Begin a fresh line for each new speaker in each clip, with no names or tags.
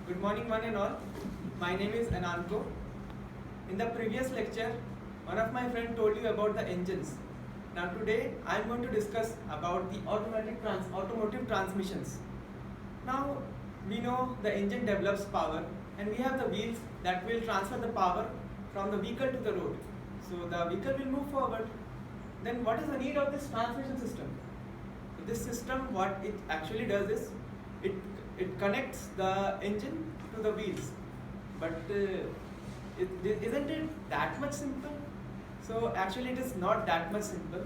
Good morning, one and all. My name is Ananko. In the previous lecture, one of my friends told you about the engines. Now today, I am going to discuss about the automotive transmissions. Now we know the engine develops power, and we have the wheels that will transfer the power from the vehicle to the road. So the vehicle will move forward. Then what is the need of this transmission system? This system, what it actually does is it it connects the engine to the wheels, but isn't it that much simple? So actually it is not that much simple.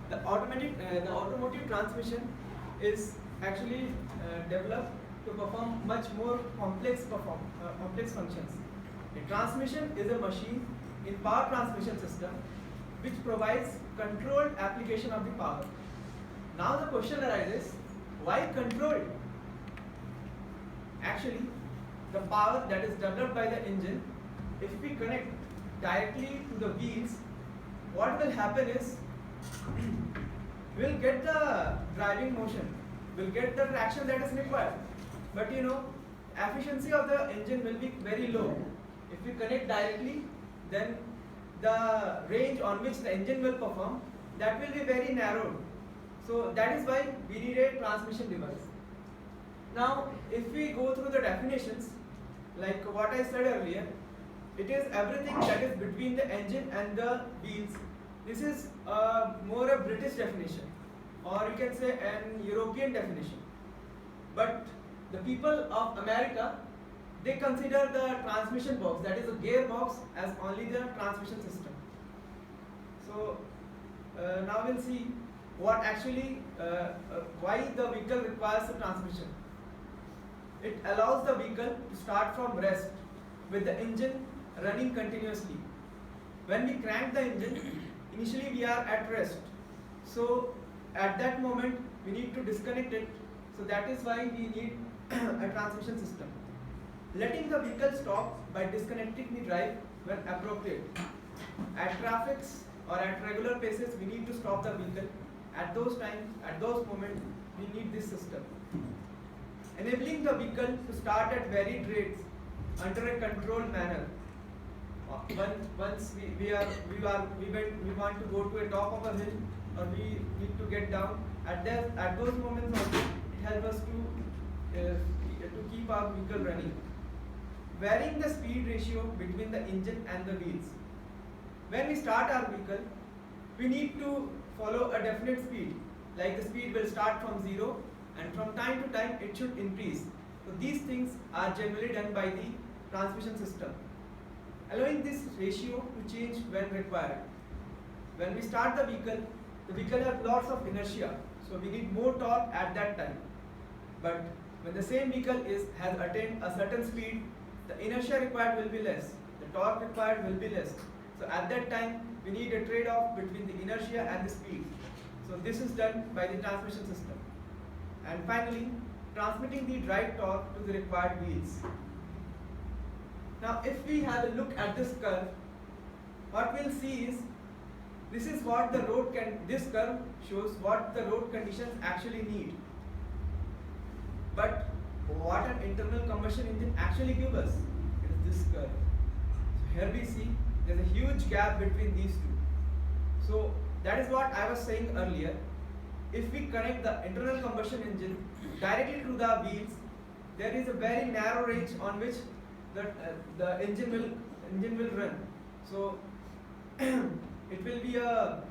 The automotive transmission is actually developed to perform much more complex functions. A transmission is a machine in power transmission system which provides controlled application of the power. Now the question arises, why controlled? Actually, the power that is developed by the engine, if we connect directly to the wheels, what will happen is, we'll get the driving motion, we'll get the traction that is required. But efficiency of the engine will be very low. If we connect directly, then the range on which the engine will perform, that will be very narrow. So that is why we need a transmission device. Now, if we go through the definitions, like what I said earlier, it is everything that is between the engine and the wheels. This is more a British definition, or you can say an European definition. But the people of America, they consider the transmission box, that is a gearbox, as only the transmission system. So now we'll see what actually why the vehicle requires a transmission. It allows the vehicle to start from rest with the engine running continuously. When we crank the engine, initially we are at rest. So at that moment we need to disconnect it. So that is why we need a transmission system. Letting the vehicle stop by disconnecting the drive when appropriate. At traffics or at regular paces, we need to stop the vehicle. At those times, at those moments, we need this system. Enabling the vehicle to start at varied rates under a controlled manner. Once we want to go to a top of a hill, or we need to get down. At those moments also, it helps us to keep our vehicle running. Varying the speed ratio between the engine and the wheels. When we start our vehicle, we need to follow a definite speed. Like the speed will start from 0, and from time to time it should increase. So these things are generally done by the transmission system, allowing this ratio to change when required. When we start the vehicle has lots of inertia, so we need more torque at that time. But when the same vehicle has attained a certain speed, the inertia required will be less, the torque required will be less. So at that time, we need a trade-off between the inertia and the speed. So this is done by the transmission system. And finally, transmitting the right torque to the required wheels. Now if we have a look at this curve, what we'll see is, this curve shows what the road conditions actually need. But what an internal combustion engine actually gives us is this curve. So here we see there's a huge gap between these two. So that is what I was saying earlier. If we connect the internal combustion engine directly to the wheels, there is a very narrow range on which the engine will run. So it will be a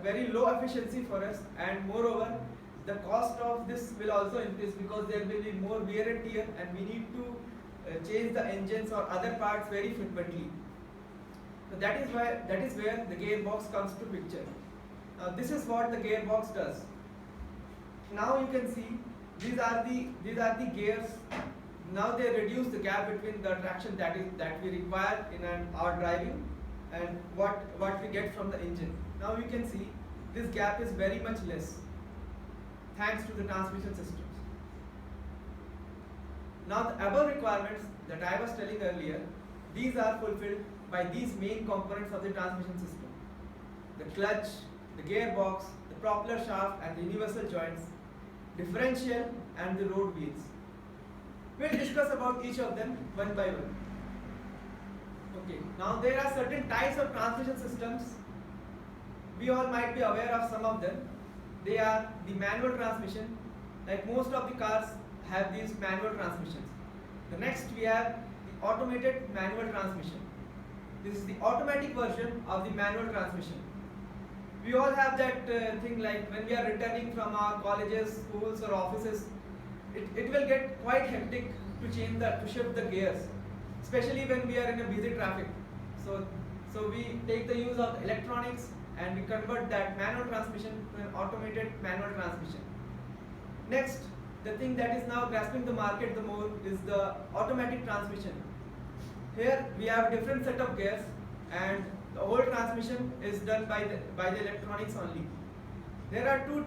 very low efficiency for us, and moreover the cost of this will also increase because there will be more wear and tear, and we need to change the engines or other parts very frequently. So that is where the gearbox comes to picture. Now this is what the gearbox does. Now you can see these are the gears. Now they reduce the gap between the traction that we require in our driving and what we get from the engine. Now you can see this gap is very much less thanks to the transmission systems. Now the above requirements that I was telling earlier, these are fulfilled by these main components of the transmission system: the clutch, the gearbox, the propeller shaft and the universal joints, differential and the road wheels. We'll discuss about each of them one by one. Okay, now there are certain types of transmission systems. We all might be aware of some of them. They are the manual transmission, like most of the cars have these manual transmissions. The next we have the automated manual transmission. This is the automatic version of the manual transmission. We all have that thing like when we are returning from our colleges, schools or offices, it will get quite hectic to shift the gears, especially when we are in a busy traffic. So we take the use of electronics and we convert that manual transmission to an automated manual transmission. Next, the thing that is now grasping the market the more is the automatic transmission. Here we have different set of gears and the whole transmission is done by the electronics only. There are two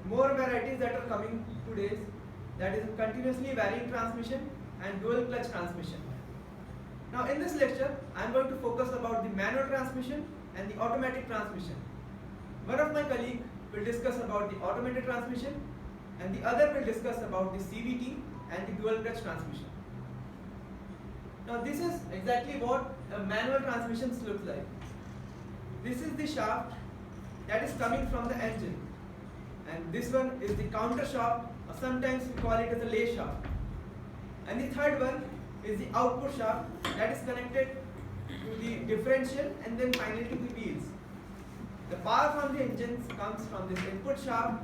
more varieties that are coming today, that is continuously varying transmission and dual clutch transmission. Now in this lecture I am going to focus about the manual transmission and the automatic transmission. One of my colleagues will discuss about the automated transmission and the other will discuss about the CVT and the dual clutch transmission. Now this is exactly what manual transmissions look like. This is the shaft that is coming from the engine, and this one is the counter shaft, or sometimes we call it as a lay shaft. And the third one is the output shaft that is connected to the differential and then finally to the wheels. The power from the engines comes from this input shaft,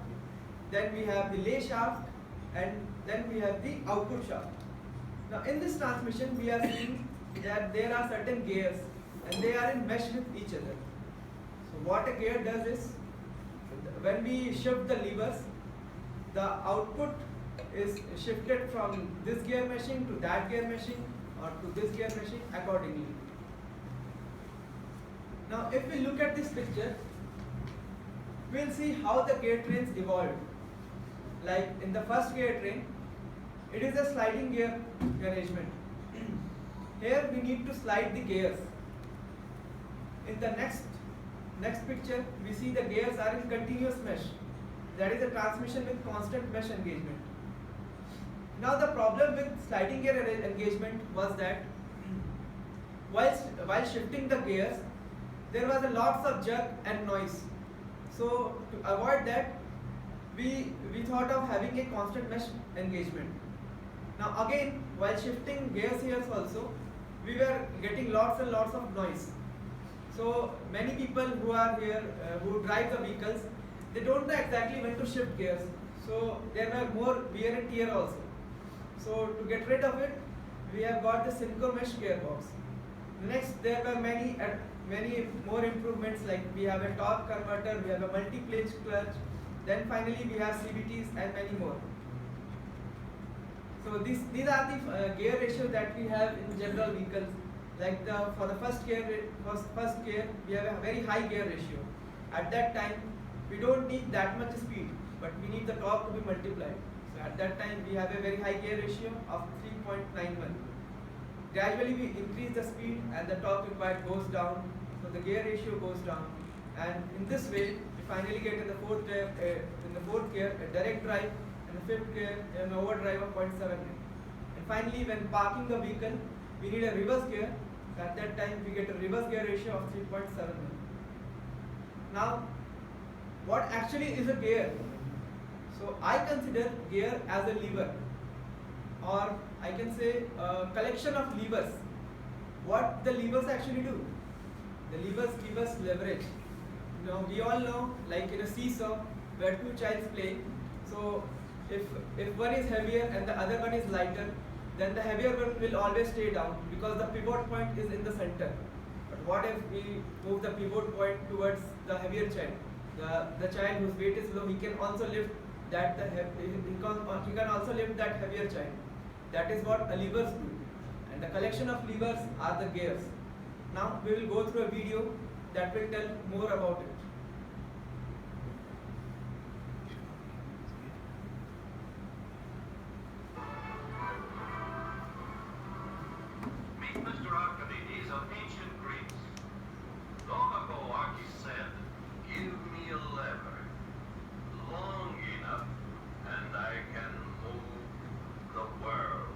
then we have the lay shaft, and then we have the output shaft. Now in this transmission we are seeing that there are certain gears and they are in mesh with each other. So what a gear does is, when we shift the levers, the output is shifted from this gear meshing to that gear meshing or to this gear meshing accordingly. Now if we look at this picture, we'll see how the gear trains evolved. Like in the first gear train, it is a sliding gear arrangement. Here we need to slide the gears. In the next picture, we see the gears are in continuous mesh. That is a transmission with constant mesh engagement. Now the problem with sliding gear engagement was that while shifting the gears, there was a lots of jerk and noise. So to avoid that, we thought of having a constant mesh engagement. Now again, while shifting gears here also, we were getting lots and lots of noise. So many people who are here, who drive the vehicles, they don't know exactly when to shift gears. So there were more wear and tear also. So to get rid of it, we have got the Synchro Mesh gearbox. Next, there were many more improvements, like we have a torque converter, we have a multi-plate clutch, then finally we have CVTs and many more. So these are the gear ratios that we have in general vehicles. Like for the first gear, we have a very high gear ratio. At that time, we don't need that much speed, but we need the torque to be multiplied. So at that time, we have a very high gear ratio of 3.91. Gradually, we increase the speed and the torque required goes down, so the gear ratio goes down. And in this way, we finally get in the fourth gear a direct drive, and the fifth gear an overdrive of 0.7. And finally, when parking the vehicle, we need a reverse gear. At that time, we get a reverse gear ratio of 3.7. Now, what actually is a gear? So I consider gear as a lever, or I can say a collection of levers. What the levers actually do? The levers give us leverage. Now we all know, like in a seesaw where two childs play. So if one is heavier and the other one is lighter, then the heavier one will always stay down because the pivot point is in the center. But what if we move the pivot point towards the heavier child? The child whose weight is low, he can also lift that he can also lift that heavier child. That is what levers do, and the collection of levers are the gears. Now we will go through a video that will tell more about it.
Meet Mr. Archimedes of ancient Greece. Long ago Archie said, "Give me a lever long enough, and I can move the world."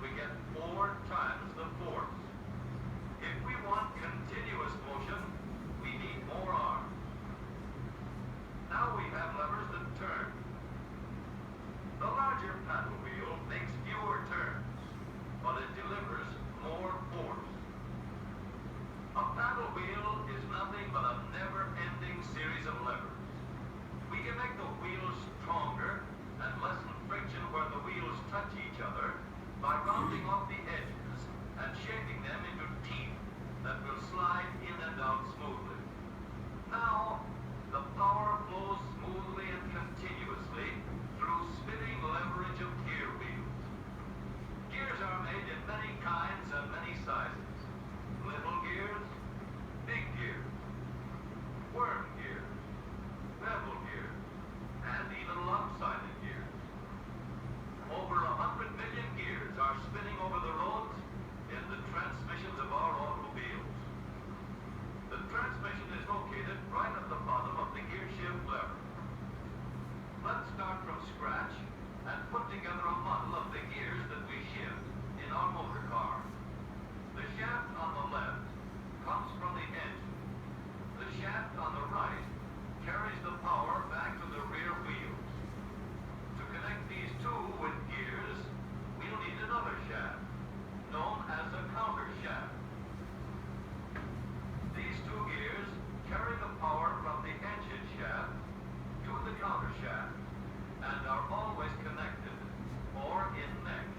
we get 4 times the force. If we want continuous motion, we need more arms. Now we have levers that turn. The larger paddle wheel makes fewer turns, but it delivers more force. A paddle wheel is nothing but a never-ending series of levers. We can make the wheels stronger and lessen friction where the wheels touch each other by rounding off the edges and shaping them into teeth that will slide in and out smoothly. Now, the power flows smoothly and continuously through spinning leverage of gear wheels. Gears are made in many kinds and many sizes. Little gears, big gears, worm gears, bevel gears, and even lopsided gears. Over 100 million gears are spinning over the roads in the transmissions of our automobiles. The transmission is located right at the bottom of the gear shift lever. Let's start from scratch and put together a model of the gears that we shift in our motor car. The shaft on the left comes from the engine. The shaft on the right carries the power back to the rear wheels. To connect these two with gears, we'll need another shaft, known as a counter shaft. These two gears carry the power from the engine shaft to the counter shaft and are always connected or in mesh.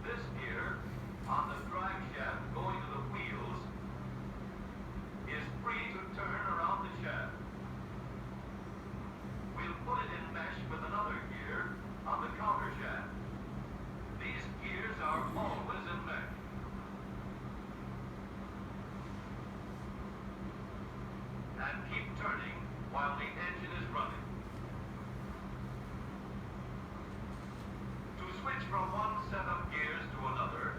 This gear on the drive shaft going to the wheels is free to turn around the shaft. We'll put it in mesh with another gear on the counter shaft. These gears are always in mesh. And keep turning while the engine is running. To switch from one set of gears to another,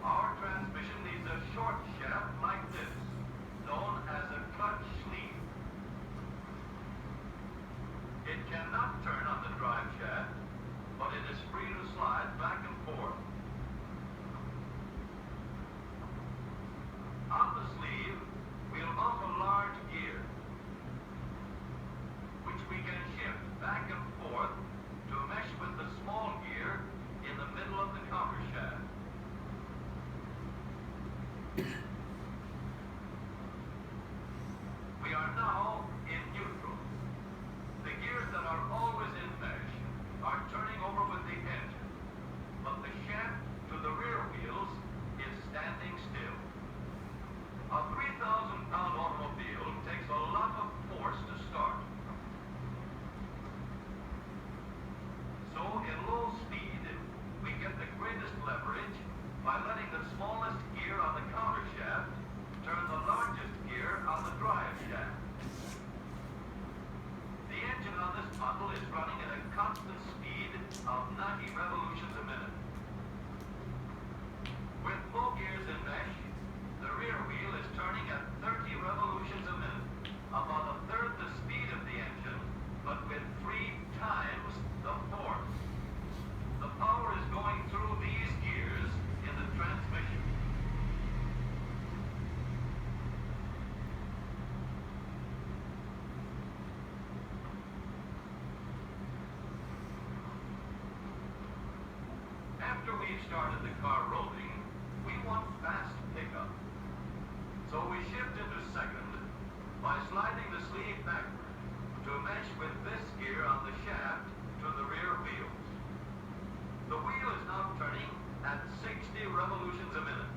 our transmission needs a short shaft like this, known as a clutch sleeve. It cannot turn on the drive shaft, but it is free to slide back and forth. On the sleeve, we'll mount a large gear, which we can shift back and forth to mesh with the small gear in the middle of the counter shaft. We are now in neutral. The gears that are always in mesh are turning over with the engine, but the shaft to the rear wheels is standing still. A 3,000-pound automobile takes a lot of force to start. So in low speed, we get the greatest leverage by letting the smallest gear on the counter shaft turn the largest gear on the drive shaft. The engine on this model is running at a constant speed of 90 revolutions a minute. With low gears in mesh, the rear wheel is turning at 30 revolutions a minute, about a third the speed of the engine, but with 3 times the force. The power is going through these gears in the transmission. After we've started the car rolling, we want fast pickup. So we shift into second by sliding the sleeve backward to mesh with this gear on the shaft to the rear wheels. The wheel is now turning at 60 revolutions a minute,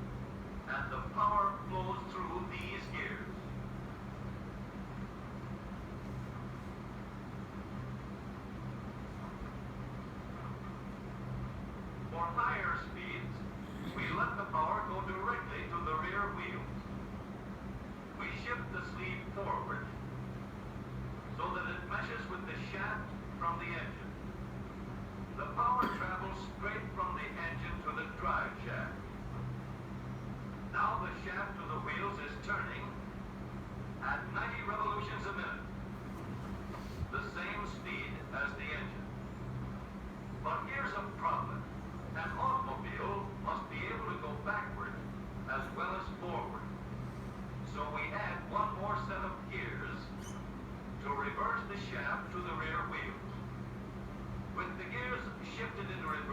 and the power flows through these gears. For higher speeds, we let the power go directly to the rear wheels. We shift the sleeve forward so that it meshes with the shaft from the engine. The power travels straight from the engine to the drive shaft. Now the shaft to the wheels is turning at 90 revolutions a minute, the same speed as the engine. But here's a problem.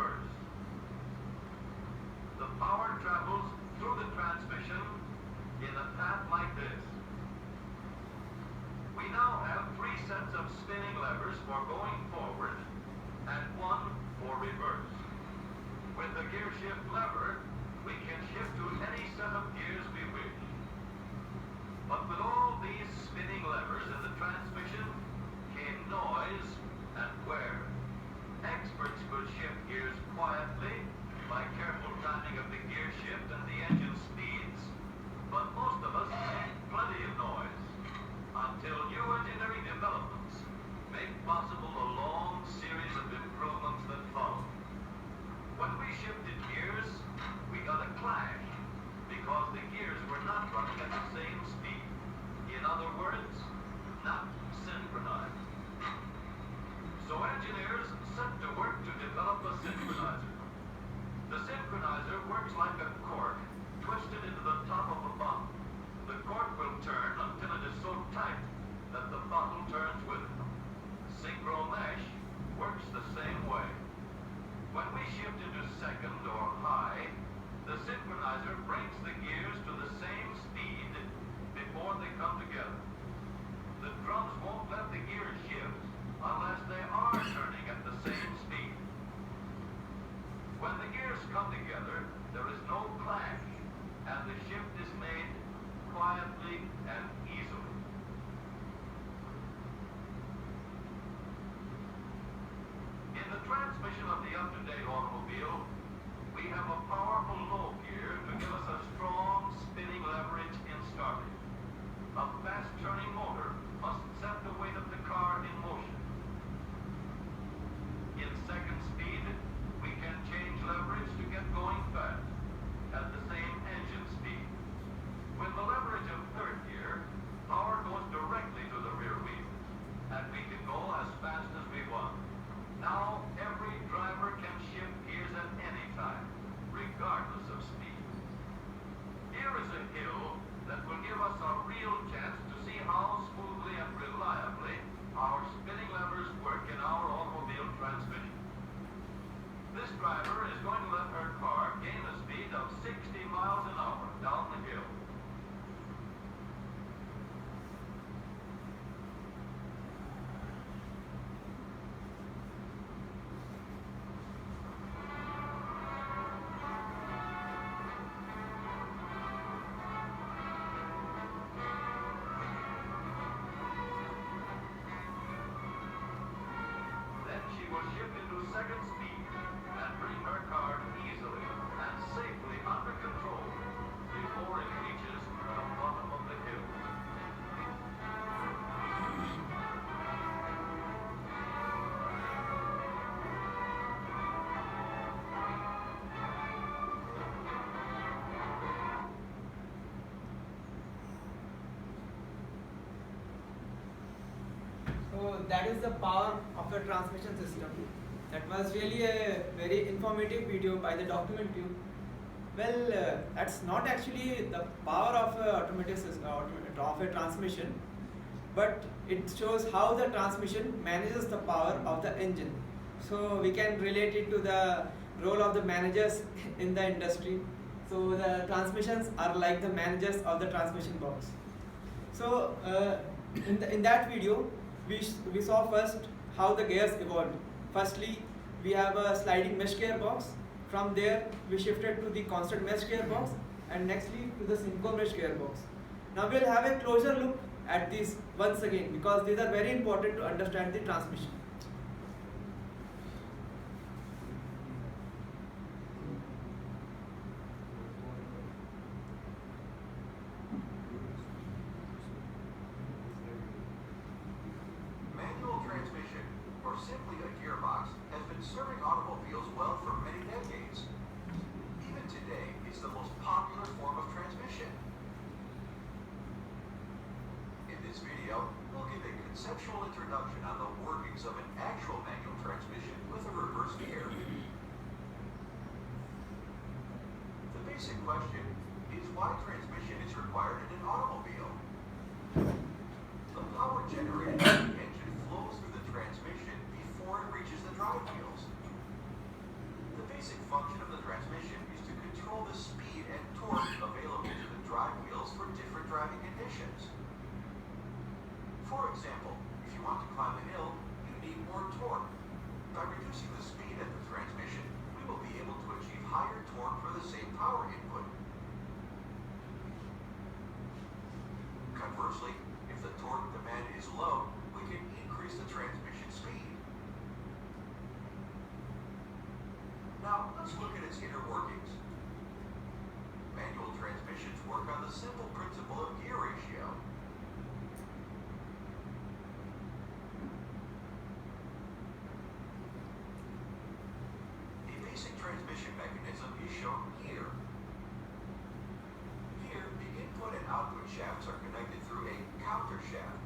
reverse. The power travels through the transmission in a path like this. We now have 3 sets of spinning levers for going forward and 1 for reverse. With the gear shift lever, we can shift to any set of gears we wish. But with all these spinning levers in the transmission came noise and wear. Experts could shift gears quietly by careful timing of the gear shift and the engine speeds, but most of us make plenty of noise until new engineering developments make possible a long series of improvements that follow. When we shifted gears, we got a clash because the gears were not running at the same speed. In other words, not synchronized. So engineers set to work to develop a synchronizer. The synchronizer works like a cork twisted into the top of a bottle. The cork will turn until it is so tight that the bottle turns with it. Synchro mesh works the same way. When we shift into second or high, the synchronizer brings the gears to the same speed before they come together. The drums won't let the gears shift unless they are turning at the same speed. When the gears come together, there is no clash, and the shift is made quietly and easily. In the transmission of the up-to-date automobile, we have a powerful low gear to give us a strong spinning leverage in starting. A fast-turning motor must set the weight of the car in motion. In second speed, we can change leverage to get going fast at the same engine speed. With the leverage of third gear, power goes directly to the rear wheels, and we can go as fast as we want. Now, every driver can shift gears at any time, regardless of speed. Here is a hill that will give us a real chance to see how smoothly and reliably our spinning levers work in our automobile transmission. This driver is going to let her car gain a speed of 60 miles an hour down the hill. Then she will shift into second speed and bring her car easily and safely under control before it reaches the bottom of the hill.
So that is the power of the transmission system. That was really a very informative video by the document tube. Well, that's not actually the power of a automatic system, of a transmission, but it shows how the transmission manages the power of the engine. So we can relate it to the role of the managers in the industry. So the transmissions are like the managers of the transmission box. So in that video, we saw first how the gears evolved. Firstly, we have a sliding mesh gearbox. From there, we shifted to the constant mesh gearbox, and nextly to the synchro mesh gearbox. Now we'll have a closer look at these once again because these are very important to understand the transmission.
Manual transmission, or simply a gearbox, has been serving automobiles well for many decades. Even today, it's the most popular form of transmission. In this video, we'll give a conceptual introduction on the workings of an actual manual transmission with a reverse gear. The basic question is why transmission is required in an automobile. The power generated by the engine flows through the transmission before it reaches the drive wheels. The function of the transmission is to control the speed and torque available to the drive wheels for different driving conditions. For example, if you want to climb a hill, you need more torque. By reducing the speed of the transmission, we will be able to achieve higher torque for the same power input. Conversely, if the torque demand is low, we can increase the transmission speed. Now, let's look at its inner workings. Manual transmissions work on the simple principle of gear ratio. A basic transmission mechanism is shown here. Here, the input and output shafts are connected through a counter shaft.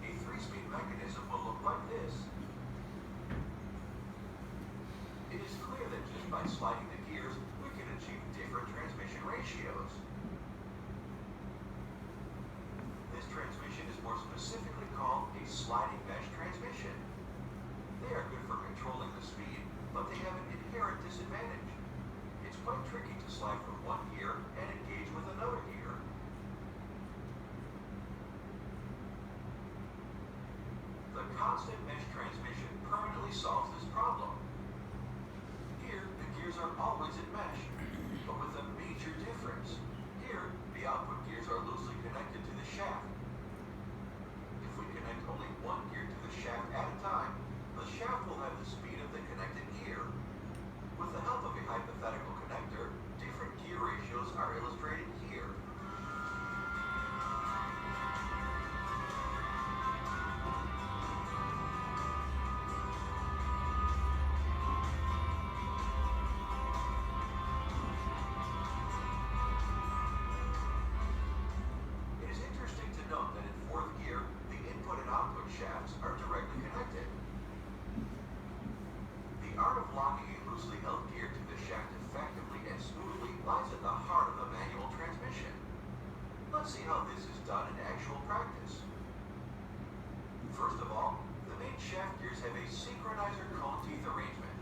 A three-speed mechanism will look like this. It is clear that just by sliding the gears, we can achieve different transmission ratios. This transmission is more specifically called a sliding mesh transmission. They are good for controlling the speed, but they have an inherent disadvantage. It's quite tricky to slide from one gear and engage with another gear. The constant mesh transmission permanently solves this problem. Here, the gears are always in mesh, but with a major difference. Here, the output gears are loosely connected to the shaft. If we connect only one gear to the shaft at a time, the shaft will have the speed of the connected gear. With the help of a hypothetical connector, different gear ratios are illustrated here. It is interesting to note that in fourth gear, the input and output shafts are directly connected. The art of locking a loosely held gear to the shaft effectively and smoothly lies at the heart of the manual transmission. Let's see how this is done in actual practice. First of all, the main shaft gears have a synchronizer cone teeth arrangement.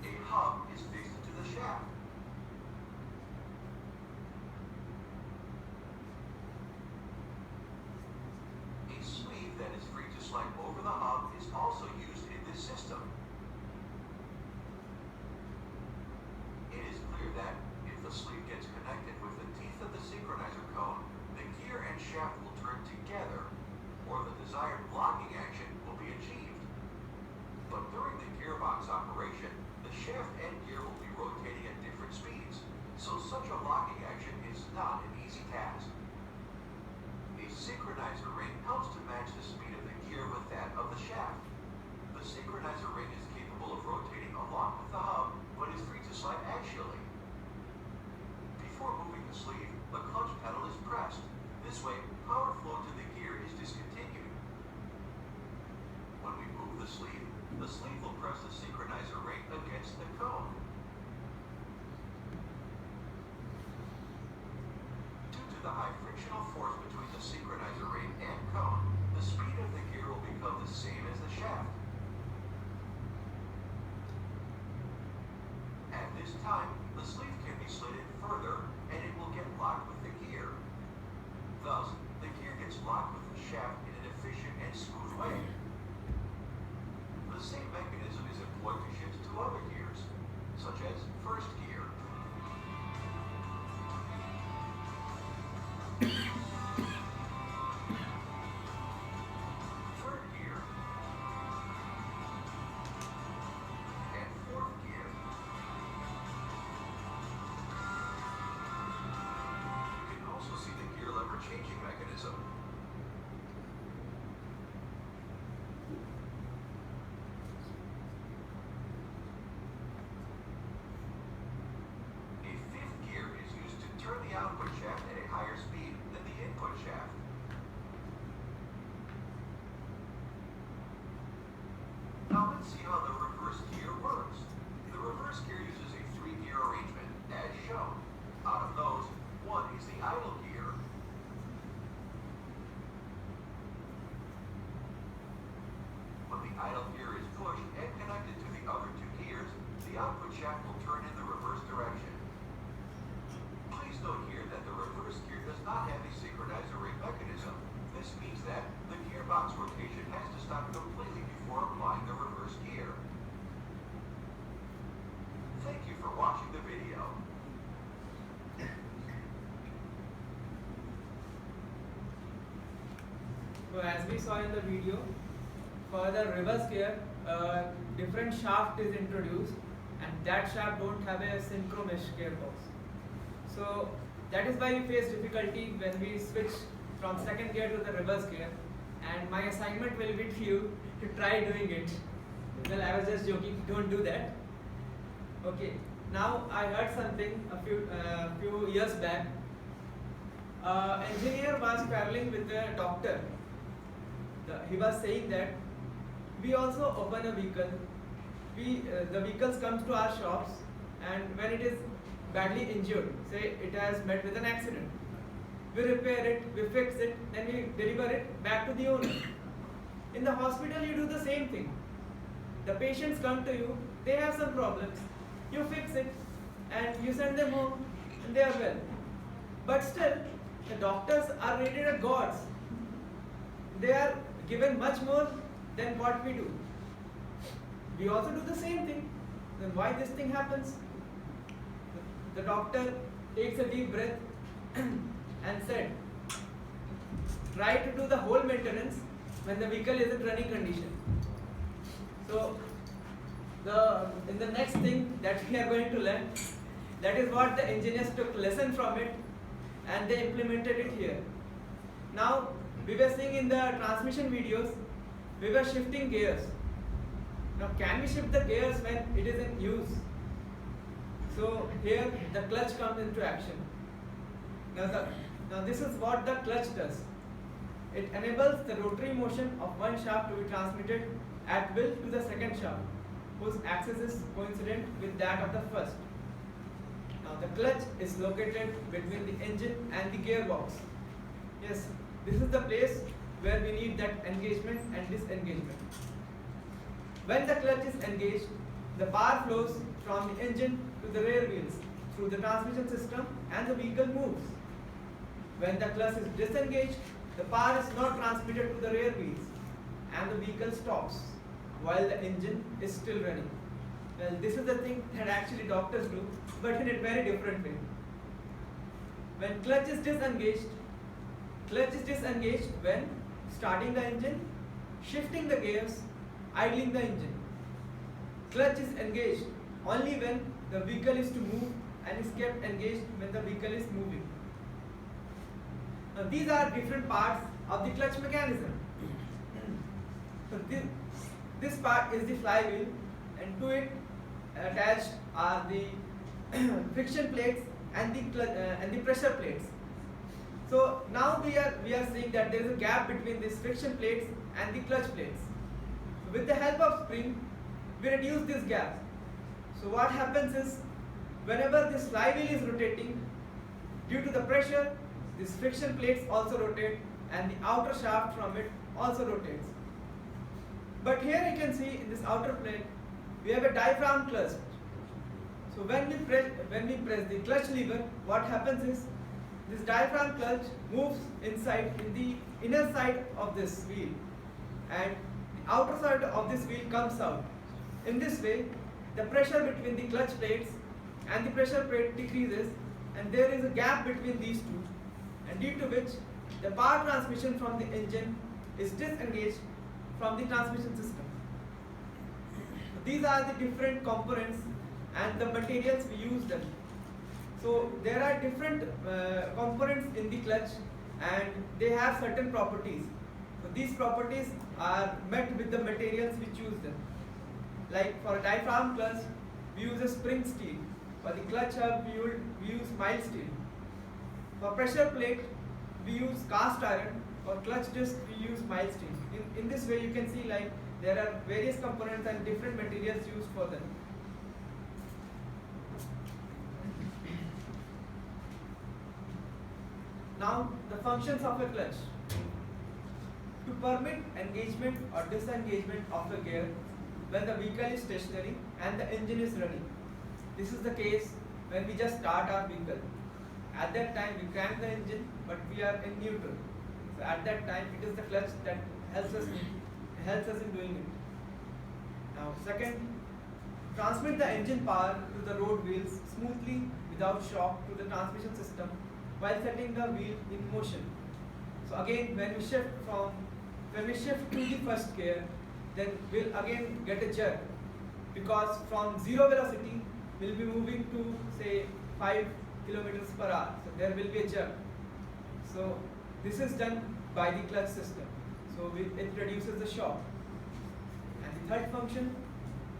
A hub is fixed into the shaft. A sleeve that is free to slide over the hub is also used in this system. It is clear that if the sleeve gets connected with the teeth of the synchronizer cone, the gear and shaft will turn together, or the desired locking action will be achieved. But during the gearbox operation, the shaft and gear will be rotating at different speeds, so such a locking action is not an easy task. A synchronizer ring helps to match the speed of the gear with that of the shaft. The synchronizer ring is capable of rotating along with the hub, but is free to slide axially. Before moving the sleeve, the clutch pedal is pressed. This way, power flow to the gear is discontinued. When we move the sleeve will press the synchronizer ring against the cone. Due to the high frictional force between the synchronizer ring and cone, the speed of the gear will become the same as the shaft. At this time, the sleeve can be slid in further and it will get locked with the gear. Thus, the gear gets locked with the shaft in an efficient and smooth way. The same mechanism is employed to shift to other gears, such as first gear. Third gear. And fourth gear. You can also see the gear lever changing mechanism. A fifth gear is used to turn the output shaft at a higher speed than the input shaft. Now let's see how the reverse gear works. The reverse gear uses a three-gear arrangement, as shown. Out of those, one is the idle gear. idle gear is pushed and connected to the other two gears, the output shaft will turn in the reverse direction. Please note here that the reverse gear does not have a synchronizer ring mechanism. This means that the gearbox rotation has to stop completely before applying the reverse gear. Thank you for watching the video.
So as we saw in the video, for the reverse gear, different shaft is introduced, and that shaft don't have a synchro mesh gearbox. So that is why we face difficulty when we switch from second gear to the reverse gear. And my assignment will be to you to try doing it. Well, I was just joking. Don't do that. Okay. Now I heard something a few years back. Engineer was traveling with a doctor. He was saying that we also open a vehicle. The vehicles comes to our shops, and when it is badly injured, say it has met with an accident, we repair it, we fix it, then we deliver it back to the owner. In the hospital, you do the same thing. The patients come to you, they have some problems, you fix it, and you send them home, and they are well. But still, the doctors are rated as gods. They are given much more than what we do. We also do the same thing. Then why this thing happens? The doctor takes a deep breath and said, try to do the whole maintenance when the vehicle is in running condition. So in the next thing that we are going to learn, that is what the engineers took lesson from it and they implemented it here. Now we were seeing in the transmission videos, we were shifting gears. Now can we shift the gears when it is in use? So here the clutch comes into action. Now this is what the clutch does. It enables the rotary motion of one shaft to be transmitted at will to the second shaft, whose axis is coincident with that of the first. Now the clutch is located between the engine and the gearbox. Yes, this is the place where we need that engagement and disengagement. When the clutch is engaged, the power flows from the engine to the rear wheels through the transmission system and the vehicle moves. When the clutch is disengaged, the power is not transmitted to the rear wheels and the vehicle stops while the engine is still running. Well, this is the thing that actually doctors do, but in a very different way. When clutch is disengaged when starting the engine, shifting the gears, idling the engine. Clutch is engaged only when the vehicle is to move and is kept engaged when the vehicle is moving. Now these are different parts of the clutch mechanism. So this part is the flywheel, and to it attached are the friction plates and the pressure plates. So now we are seeing that there is a gap between these friction plates and the clutch plates. So with the help of spring, we reduce this gap. So what happens is, whenever this flywheel is rotating, due to the pressure, these friction plates also rotate and the outer shaft from it also rotates. But here you can see in this outer plate, we have a diaphragm clutch. So when we press the clutch lever, what happens is, this diaphragm clutch moves inside in the inner side of this wheel, and the outer side of this wheel comes out. In this way, the pressure between the clutch plates and the pressure plate decreases, and there is a gap between these two, and due to which the power transmission from the engine is disengaged from the transmission system. These are the different components and the materials we use them. So there are different components in the clutch, and they have certain properties. So these properties are met with the materials we choose them. Like for a diaphragm clutch, we use a spring steel. For the clutch hub, we use mild steel. For pressure plate, we use cast iron. For clutch disc, we use mild steel. In this way, you can see like there are various components and different materials used for them. Now the functions of a clutch. to permit engagement or disengagement of the gear when the vehicle is stationary and the engine is running. This is the case when we just start our vehicle. At that time we crank the engine but we are in neutral. So at that time it is the clutch that helps us in doing it. Now second, transmit the engine power to the road wheels smoothly without shock to the transmission system while setting the wheel in motion. So again when we shift to the first gear, then we'll again get a jerk, because from zero velocity we'll be moving to say 5 kilometers per hour. So there will be a jerk. So this is done by the clutch system. So it reduces the shock. And the third function,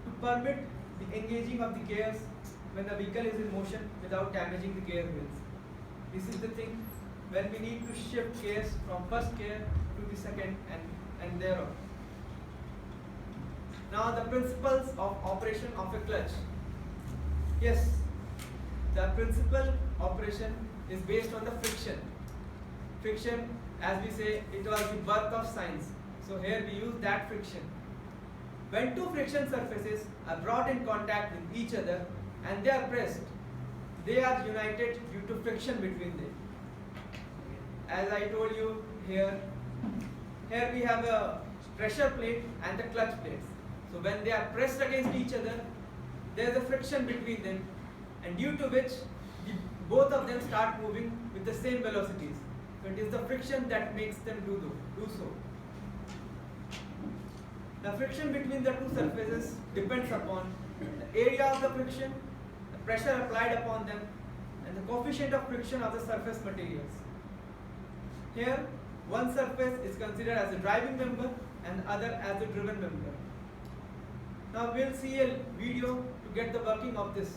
to permit the engaging of the gears when the vehicle is in motion without damaging the gear wheels. This is the thing when we need to shift gears from first gear to the second and thereon. Now the principles of operation of a clutch. Yes, the principal operation is based on the friction. Friction, as we say, it was the birth of science. So here we use that friction. When two friction surfaces are brought in contact with each other and they are pressed, they are united due to friction between them. As I told you here we have a pressure plate and the clutch plates. So when they are pressed against each other, there is a friction between them, and due to which both of them start moving with the same velocities. So it is the friction that makes them do so. The friction between the two surfaces depends upon the area of the friction, the pressure applied upon them, and the coefficient of friction of the surface materials. Here, one surface is considered as a driving member and the other as a driven member. Now we'll see a video to get the working of this.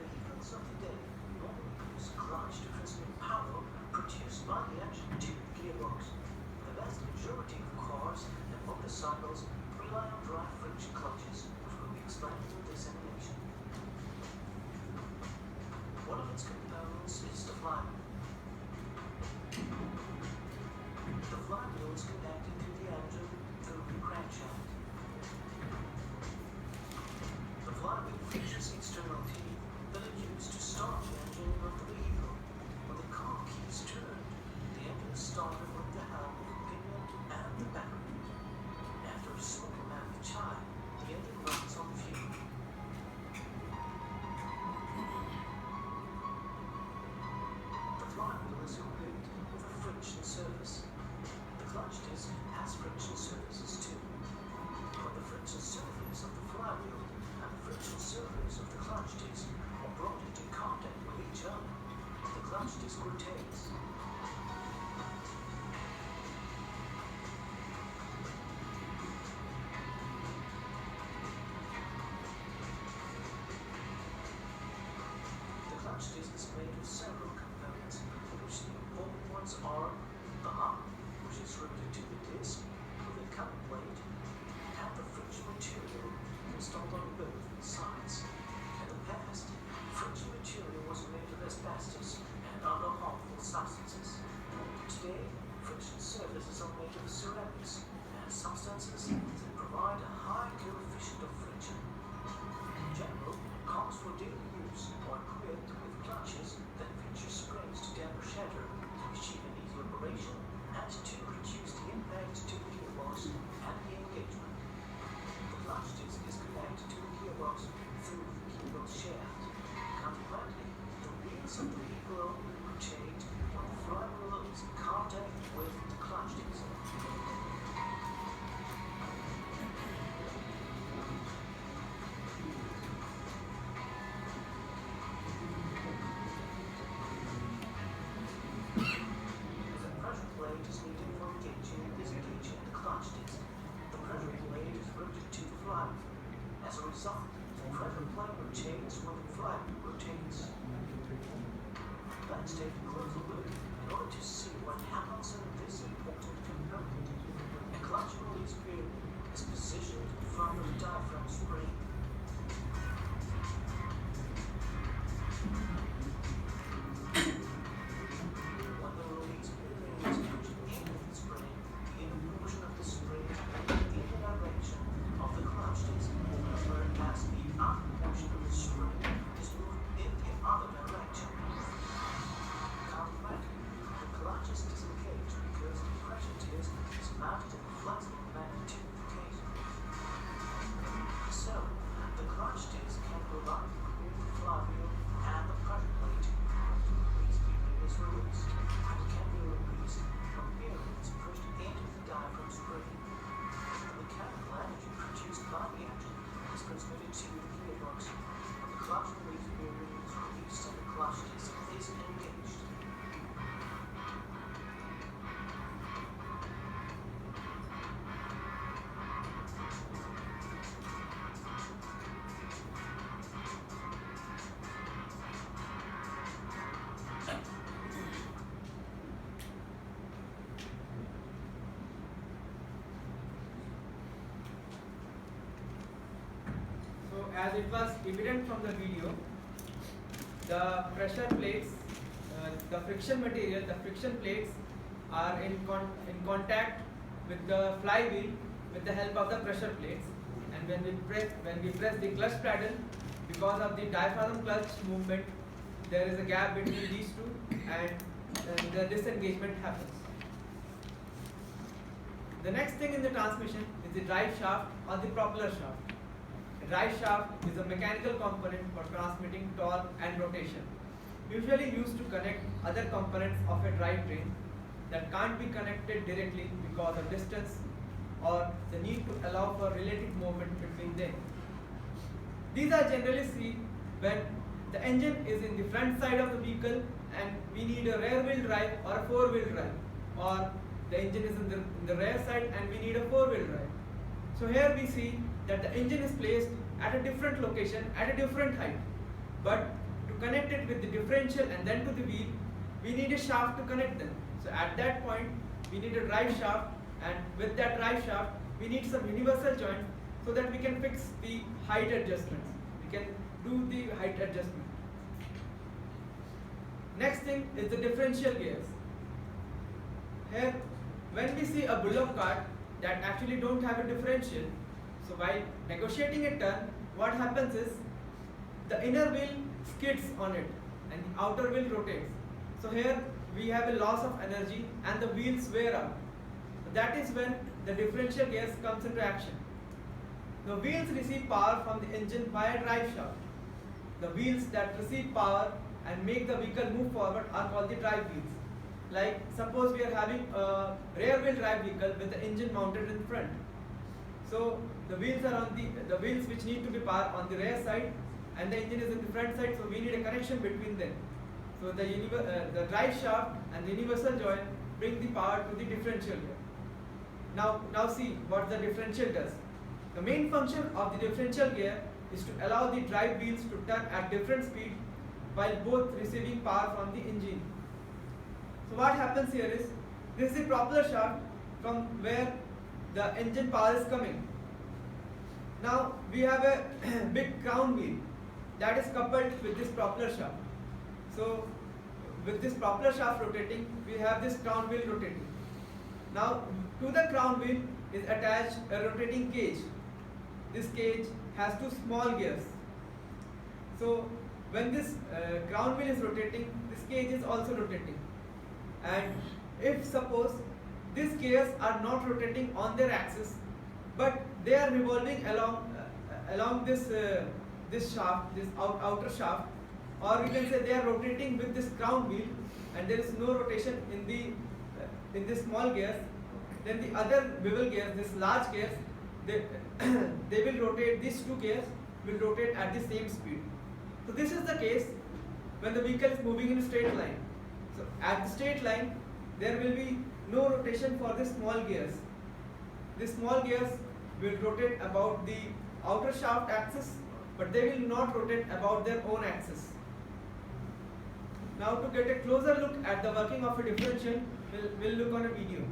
Vehicles of the day normally use clutch to transmit power produced by the engine to the gearbox. The vast majority of cars and motorcycles rely on dry friction clutches, which will be explained in this animation. One of its components is the flywheel. The flywheel is connected to the engine through the crankshaft. The flywheel features external teeth that are used to start the engine of the vehicle. When the car keys turned, the engine is started with the helm of the pinion and the battery. After a small amount of time, the engine runs on fuel. The flywheel is equipped with a friction surface. The clutch disc has friction surfaces too. When the friction surface of the flywheel and the friction surface of the clutch disc are brought into contact with each other, the clutch disc rotates. The clutch disc is made of several components, of which the important ones are the hub, which is rooted to the disc with a cut plate, and the friction material installed on both sides. In the past, friction material was made of asbestos and other harmful substances. Today, friction surfaces are made of ceramics and substances that provide a high coefficient of friction. In general, cars for daily use are equipped with clutches that feature springs to damper shatter, to achieve an easy operation, and to reduce the impact to the
as it was evident from the video, the pressure plates, the friction material, the friction plates are in contact with the flywheel with the help of the pressure plates, and when we press the clutch pedal, because of the diaphragm clutch movement, there is a gap between these two, and the disengagement happens. The next thing in the transmission is the drive shaft or the propeller shaft. A drive shaft is a mechanical component for transmitting torque and rotation, usually used to connect other components of a drivetrain that can't be connected directly because of distance or the need to allow for relative movement between them. These are generally seen when the engine is in the front side of the vehicle and we need a rear wheel drive or a four wheel drive, or the engine is in the rear side and we need a four wheel drive. So here we see that the engine is placed at a different location at a different height, but to connect it with the differential and then to the wheel, we need a shaft to connect them. So at that point we need a drive shaft, and with that drive shaft we need some universal joints so that we can fix the height adjustments. We can do the height adjustment. Next thing is the differential gears. Here, when we see a bullock cart that actually don't have a differential, so while negotiating a turn, what happens is the inner wheel skids on it and the outer wheel rotates. So here we have a loss of energy and the wheels wear out. So that is when the differential gears comes into action. The wheels receive power from the engine via drive shaft. The wheels that receive power and make the vehicle move forward are called the drive wheels. Like suppose we are having a rear wheel drive vehicle with the engine mounted in front. So the wheels are on the wheels which need to be powered on the rear side, and the engine is in the front side, so we need a connection between them. So the drive shaft and the universal joint bring the power to the differential gear. Now see what the differential does. The main function of the differential gear is to allow the drive wheels to turn at different speed while both receiving power from the engine. So what happens here is, this is the propeller shaft from where the engine power is coming. Now we have a big crown wheel that is coupled with this propeller shaft. So with this propeller shaft rotating, we have this crown wheel rotating. Now to the crown wheel is attached a rotating cage. This cage has two small gears. So when this crown wheel is rotating, this cage is also rotating. And if suppose these gears are not rotating on their axis, but they are revolving along this shaft, this outer shaft, or we can say they are rotating with this crown wheel, and there is no rotation in the small gears, then the other bevel gears, this large gears, they will rotate. These two gears will rotate at the same speed. So this is the case when the vehicle is moving in a straight line. So at the straight line, there will be no rotation for the small gears. The small gears will rotate about the outer shaft axis, but they will not rotate about their own axis. Now to get a closer look at the working of a differential, we'll look on a video.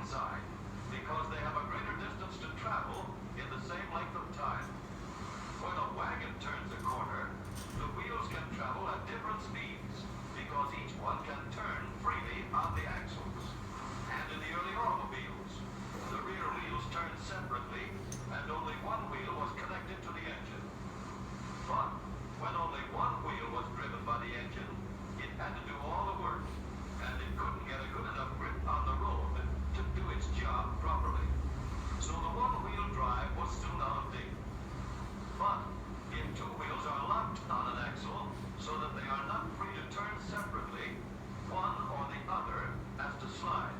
inside because they have a greater distance to travel in the same length of time. When a wagon turns a corner, the wheels can travel at different speeds because each one can turn freely on the axles. And in the early automobiles, the rear wheels turned separately and only one wheel was connected to the engine. But when only one wheel was driven by the engine, it had to do all the work, and it couldn't get a good enough grip on the road to do its job properly. So the one-wheel drive was soon out of date. But if two wheels are locked on an axle so that they are not free to turn separately, one or the other has to slide.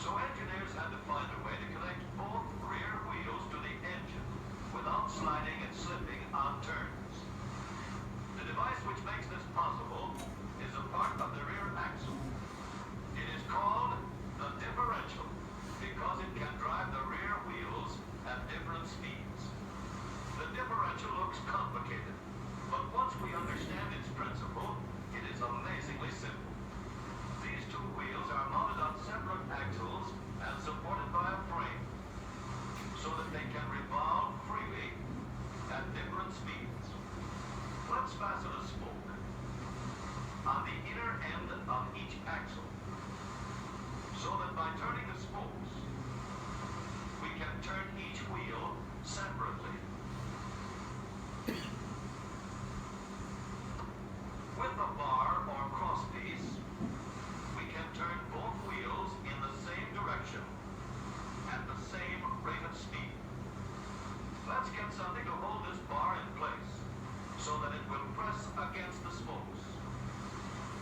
So engineers had to find a way to connect both rear wheels to the engine without sliding and slipping on turns. The device which makes this possible is a part of the rear axle. It is called the differential because it can drive the rear wheels at different speeds. The differential looks complicated, but once we understand its principle, it is amazingly simple. These two wheels are mounted on separate axles and supported by a frame so that they can revolve freely at different speeds. Let's fasten a spoke on the inner end of each axle so that by turning the spokes, we can turn each wheel separately. With a bar or crosspiece, we can turn both wheels in the same direction at the same rate of speed. Let's get something to hold this bar in place so that it will press against the spokes.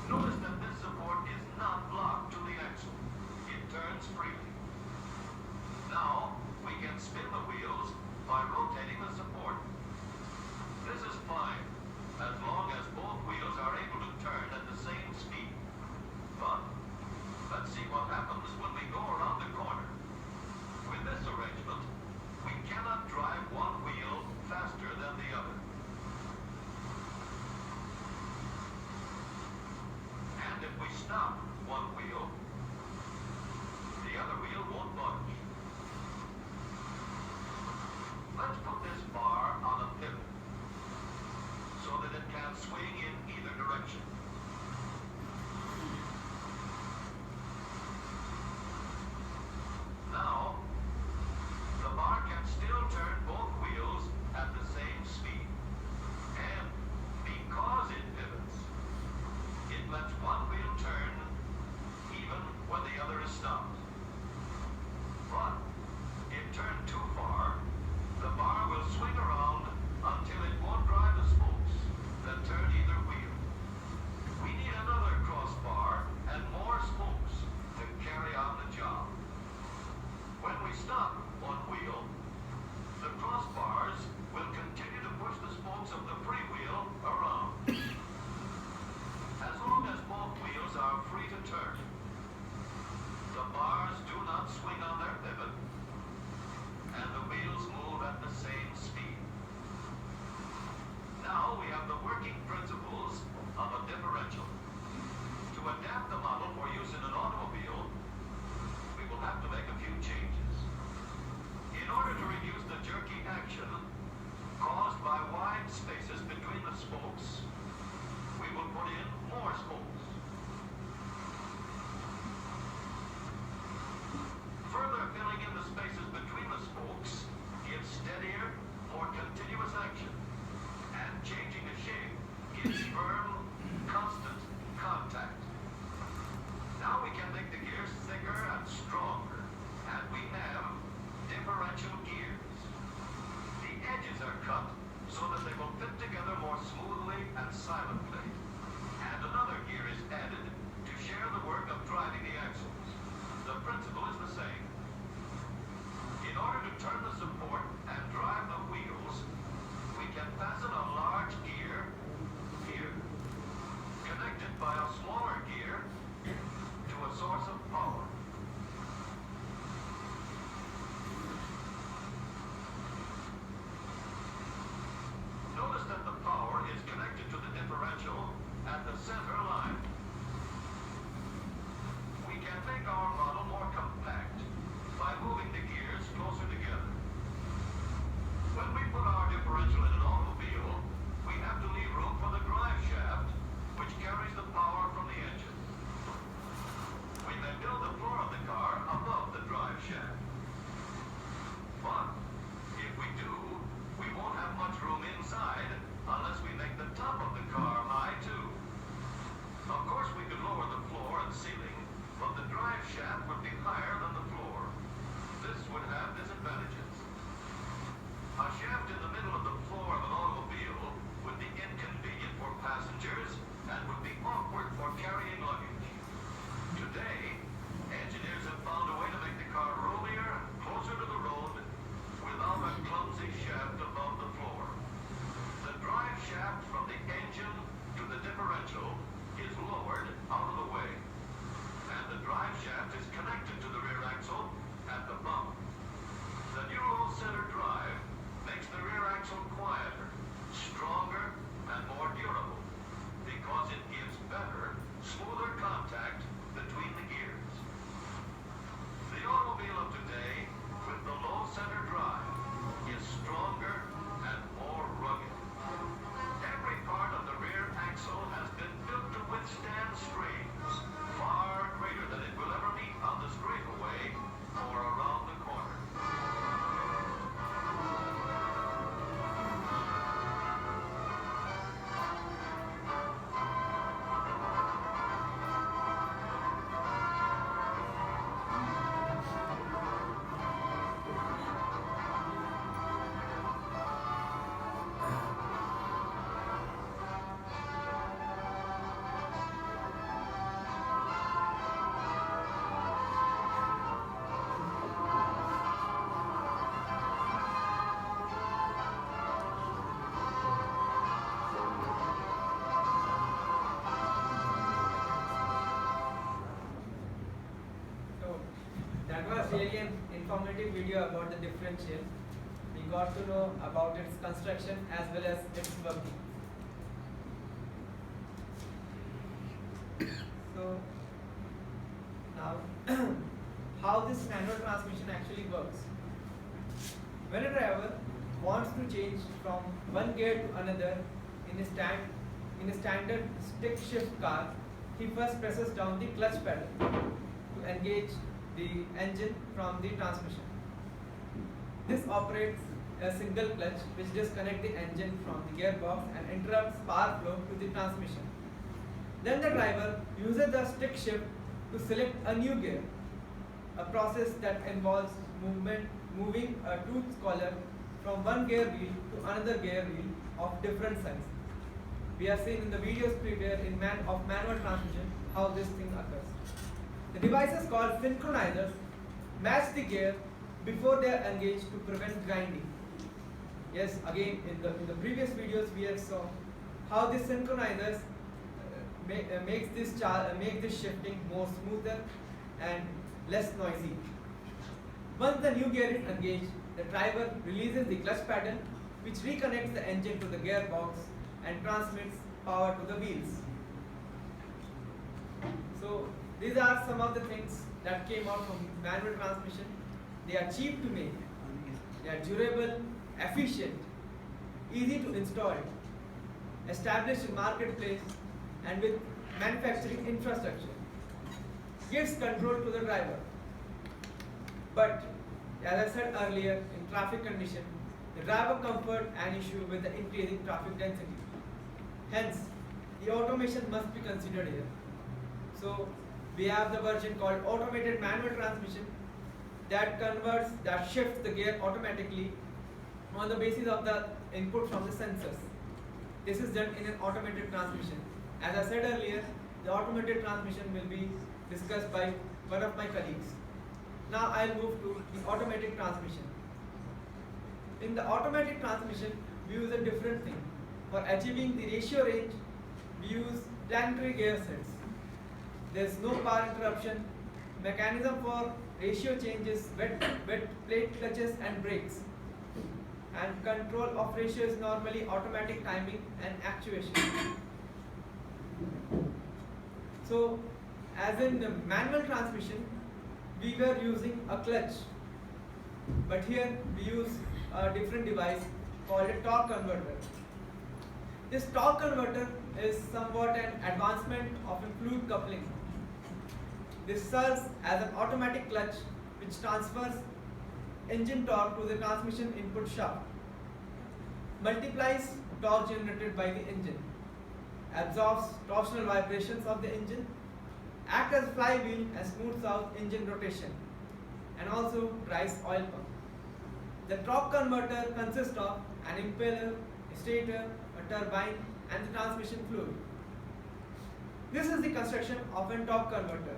Notice that this support is not locked to the axle. It turns freely. Now, we can spin the wheels by rotating the support. This is fine, as long as both wheels are able to turn at the same speed. But, let's see what happens when we go around the corner. With this arrangement, we cannot drive one wheel faster than the other. And if we stop one wheel, the other wheel won't budge. Let's put this bar on a pivot so that it can swing in either direction. Now, the bar can still turn both wheels at the same speed. And because it pivots, it lets one wheel turn even when the other is stopped. But if turned too far, the bar will swing around until it won't drive the spokes that turn either wheel. We need another crossbar and more spokes to carry on the job. When we stop one wheel, the crossbars will continue to push the spokes of the free wheel around. As long as both wheels are free to turn, the bars do not swing on their pivot, and the wheels move at the same speed. Now we have the working principles of a differential. To adapt the model for use in an automobile, we will have to make a few changes. In order to reduce the jerky action caused by wide spaces between the spokes, we will put in more spokes. Further filling in the spaces between the spokes gives steadier, more continuous action, and changing the shape gives firm, constant contact. Now we can make the gears thicker and stronger, and we have differential gears. The edges are cut so that they will fit together more smoothly and silently, and another gear is added to share the work of driving the axles. The principle is the same. In order to turn the support and drive the wheels, we can fasten a large gear here, connected by a smaller gear to a source of power. Notice that the power is connected to the differential at the center line. We can make our model more compact better, smoother contact between the gears. The automobile of today, with the low center drive, is stronger and more rugged. Every part of the rear axle has been built to withstand strains far greater than it will ever meet on the straightaway or around the corner.
So that was really an informative video about the differential. We got to know about its construction as well as its working. So now how this manual transmission actually works. When a driver wants to change from one gear to another in a standard stick shift car, he first presses down the clutch pedal to engage the engine from the transmission. This operates a single clutch which disconnects the engine from the gearbox and interrupts power flow to the transmission. Then the driver uses the stick shift to select a new gear, a process that involves moving a tooth collar from one gear wheel to another gear wheel of different size. We have seen in the videos previous of manual transmission how this thing occurs. The devices called synchronizers match the gear before they are engaged to prevent grinding. Yes, again in the previous videos we have saw how the synchronizers makes this shifting more smoother and less noisy. Once the new gear is engaged, the driver releases the clutch pedal, which reconnects the engine to the gearbox and transmits power to the wheels. So these are some of the things that came out from manual transmission. They are cheap to make, they are durable, efficient, easy to install, established in marketplace and with manufacturing infrastructure. Gives control to the driver. But as I said earlier, in traffic condition, the driver comfort an issue with the increasing traffic density. Hence, the automation must be considered here. So we have the version called automated manual transmission that shifts the gear automatically on the basis of the input from the sensors. This is done in an automated transmission. As I said earlier, the automated transmission will be discussed by one of my colleagues. Now I'll move to the automatic transmission. In the automatic transmission, we use a different thing. For achieving the ratio range, we use planetary gear sets. There is no power interruption. Mechanism for ratio changes, wet plate clutches and brakes. And control of ratio is normally automatic timing and actuation. So, as in the manual transmission, we were using a clutch, but here we use a different device called a torque converter. This torque converter is somewhat an advancement of a fluid coupling. This serves as an automatic clutch which transfers engine torque to the transmission input shaft, multiplies torque generated by the engine, absorbs torsional vibrations of the engine, acts as flywheel and smooths out engine rotation, and also drives oil pump. The torque converter consists of an impeller, a stator, a turbine, and the transmission fluid. This is the construction of a torque converter.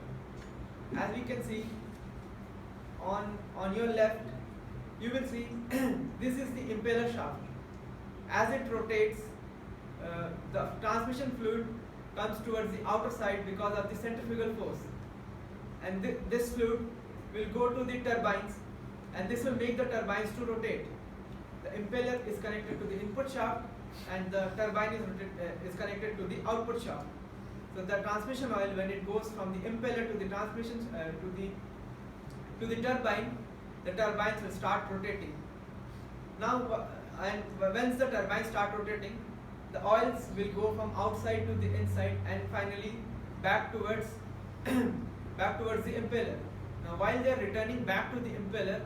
As we can see on your left, you will see this is the impeller shaft. As it rotates, the transmission fluid comes towards the outer side because of the centrifugal force, and this fluid will go to the turbines, and this will make the turbines to rotate. The impeller is connected to the input shaft and the turbine is connected to the output shaft. So the transmission oil, when it goes from the impeller to the transmission to the turbine, the turbines will start rotating. Now, and once the turbines start rotating, the oils will go from outside to the inside and finally back towards the impeller. Now, while they are returning back to the impeller,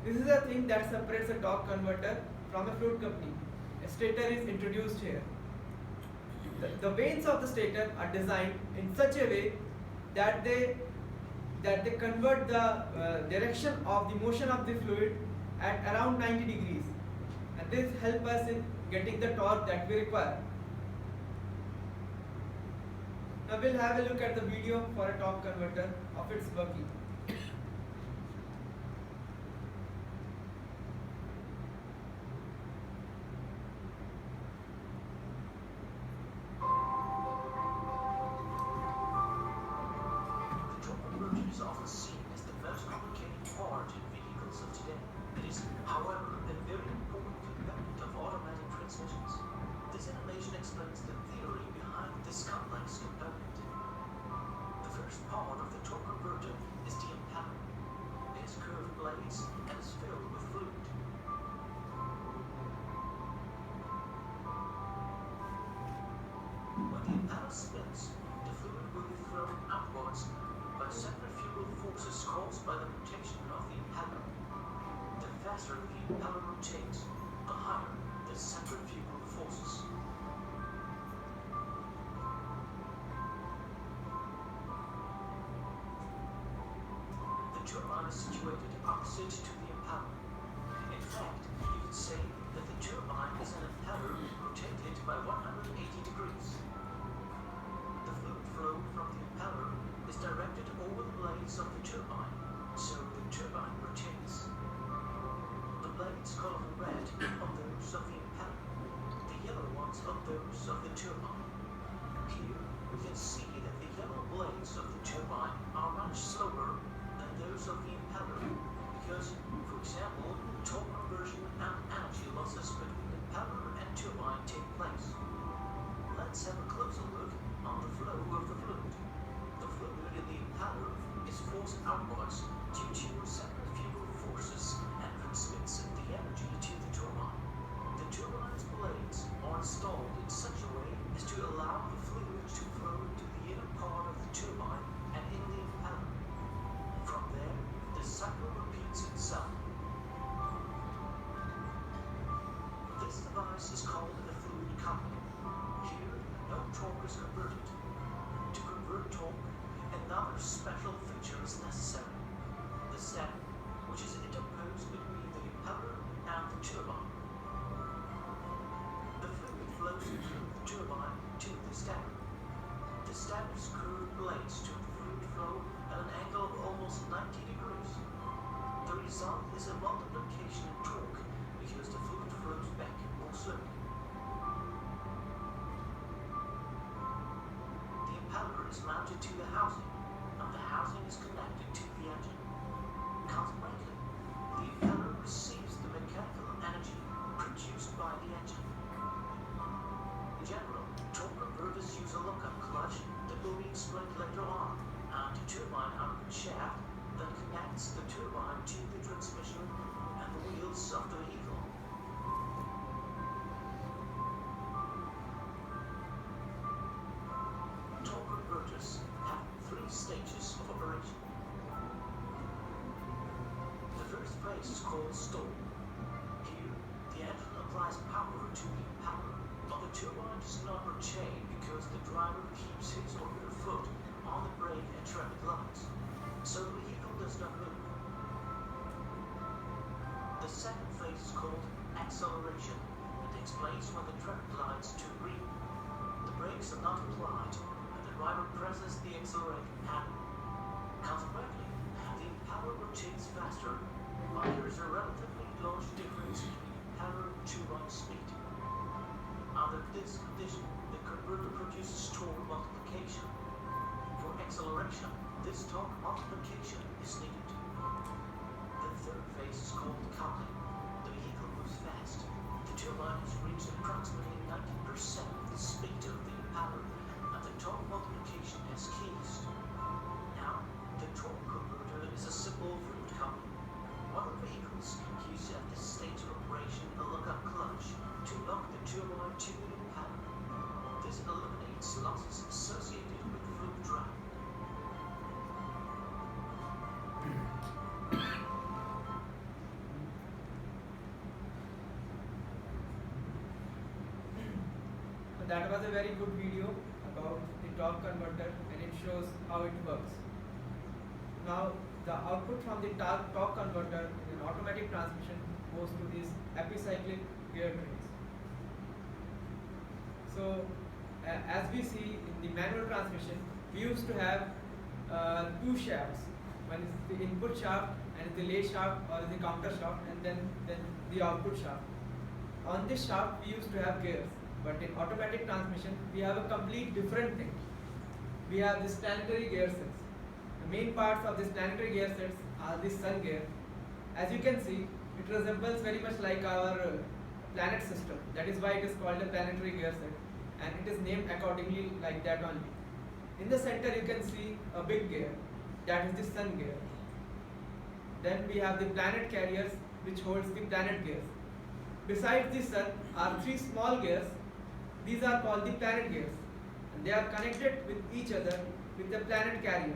this is the thing that separates a torque converter from a fluid company. A stator is introduced here. The vanes of the stator are designed in such a way that they convert the direction of the motion of the fluid at around 90 degrees, and this helps us in getting the torque that we require. Now we'll have a look at the video for a torque converter of its working.
The torque converter is often seen as the most complicated part in vehicles of today. It is, however, a very important component of automatic transmissions. This animation explains the theory behind this complex component. The first part of the torque converter is the impeller. It has curved blades and is filled with fluid. When the impeller spins, the fluid will be thrown upwards by centrifugal forces caused by the rotation of the impeller. The faster the impeller rotates, the higher the centrifugal forces. The turbine is situated opposite to the impeller. In fact, you could say that the turbine is an impeller rotated by 180 degrees. The fluid flow from the impeller is directed over the blades of the turbine, so the turbine rotates. The blades colored red are those of the impeller, the yellow ones are those of the turbine. Here, we can see that the yellow blades of the turbine are much slower than those of the impeller, because, for example, torque conversion and energy losses between impeller and turbine take place. Let's have a closer look on the flow of the fluid. The fluid in the impeller is forced outwards due to centrifugal forces and transmits the energy to the turbine. The turbine's blades are installed in such a way as to allow the fluid to flow to the inner part of the turbine and in the impeller. From there, the cycle repeats itself. This device is called a fluid coupler. Here, no torque is converted. To convert torque, another special feature is necessary. The stator, which is interposed between the impeller and the turbine. The fluid flows through the turbine to the stator. The stator's curved blades turn the fluid flow at an angle of almost 90 degrees. The result is a multiplication in torque because the fluid flows back more slowly. The impeller is mounted to the housing, and the housing is connected to the engine. Consequently, the impeller receives the mechanical energy produced by the engine. In general, torque converters use a lockup clutch that will be explained later on, and a turbine output shaft that connects the turbine to the transmission and the wheels of the vehicle. Torque converters have 3 stages of operation. The first phase is called stall. Here, the engine applies power to the impeller, but the turbine does not rotate because the driver keeps his or her foot on the brake and traffic lights, so the vehicle does not move. The second phase is called acceleration. It takes place when the traffic lights turn green. The brakes are not applied, and the driver presses the accelerator pedal. Consequently, the impeller rotates faster, but there is a relatively large difference between impeller and turbine speed. Under this condition, the converter produces torque multiplication. For acceleration, this torque multiplication is needed. The third phase is called coupling. The vehicle moves fast. The turbine has reached approximately 90% of the speed of the impeller, and the torque multiplication
that was a very good video about the torque converter, and it shows how it works. Now the output from the torque converter in an automatic transmission goes to these epicyclic gear trains. So as we see in the manual transmission, we used to have two shafts. One is the input shaft, and the lay shaft or the counter shaft, and then the output shaft. On this shaft we used to have gears, but in automatic transmission we have a complete different thing. We have this planetary gear sets. The main parts of this planetary gear sets are the sun gear. As you can see, it resembles very much like our planet system. That is why it is called a planetary gear set, and it is named accordingly like that only. In the center you can see a big gear, that is the sun gear. Then we have the planet carriers, which holds the planet gears. Besides the sun are three small gears. These are called the planet gears, and they are connected with each other with the planet carrier.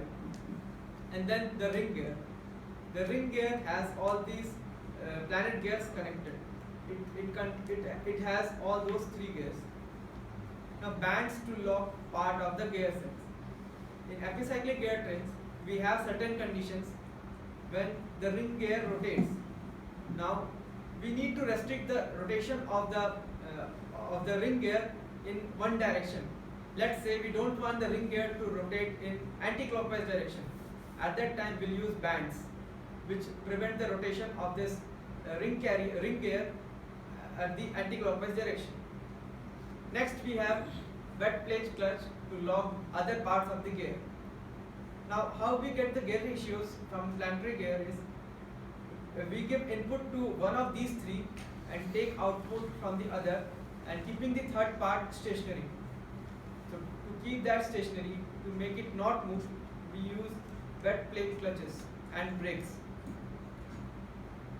And then the ring gear. The ring gear has all these planet gears connected. It has all those three gears. Now bands to lock part of the gear sets. In epicyclic gear trains, we have certain conditions when the ring gear rotates. Now we need to restrict the rotation of the ring gear in one direction. Let's say we don't want the ring gear to rotate in anti-clockwise direction. At that time we'll use bands which prevent the rotation of this ring gear at the anti-clockwise direction. Next we have wet plate clutch to lock other parts of the gear. Now how we get the gear ratios from planetary gear is we give input to one of these three and take output from the other, and keeping the third part stationary. So to keep that stationary, to make it not move, we use wet plate clutches and brakes.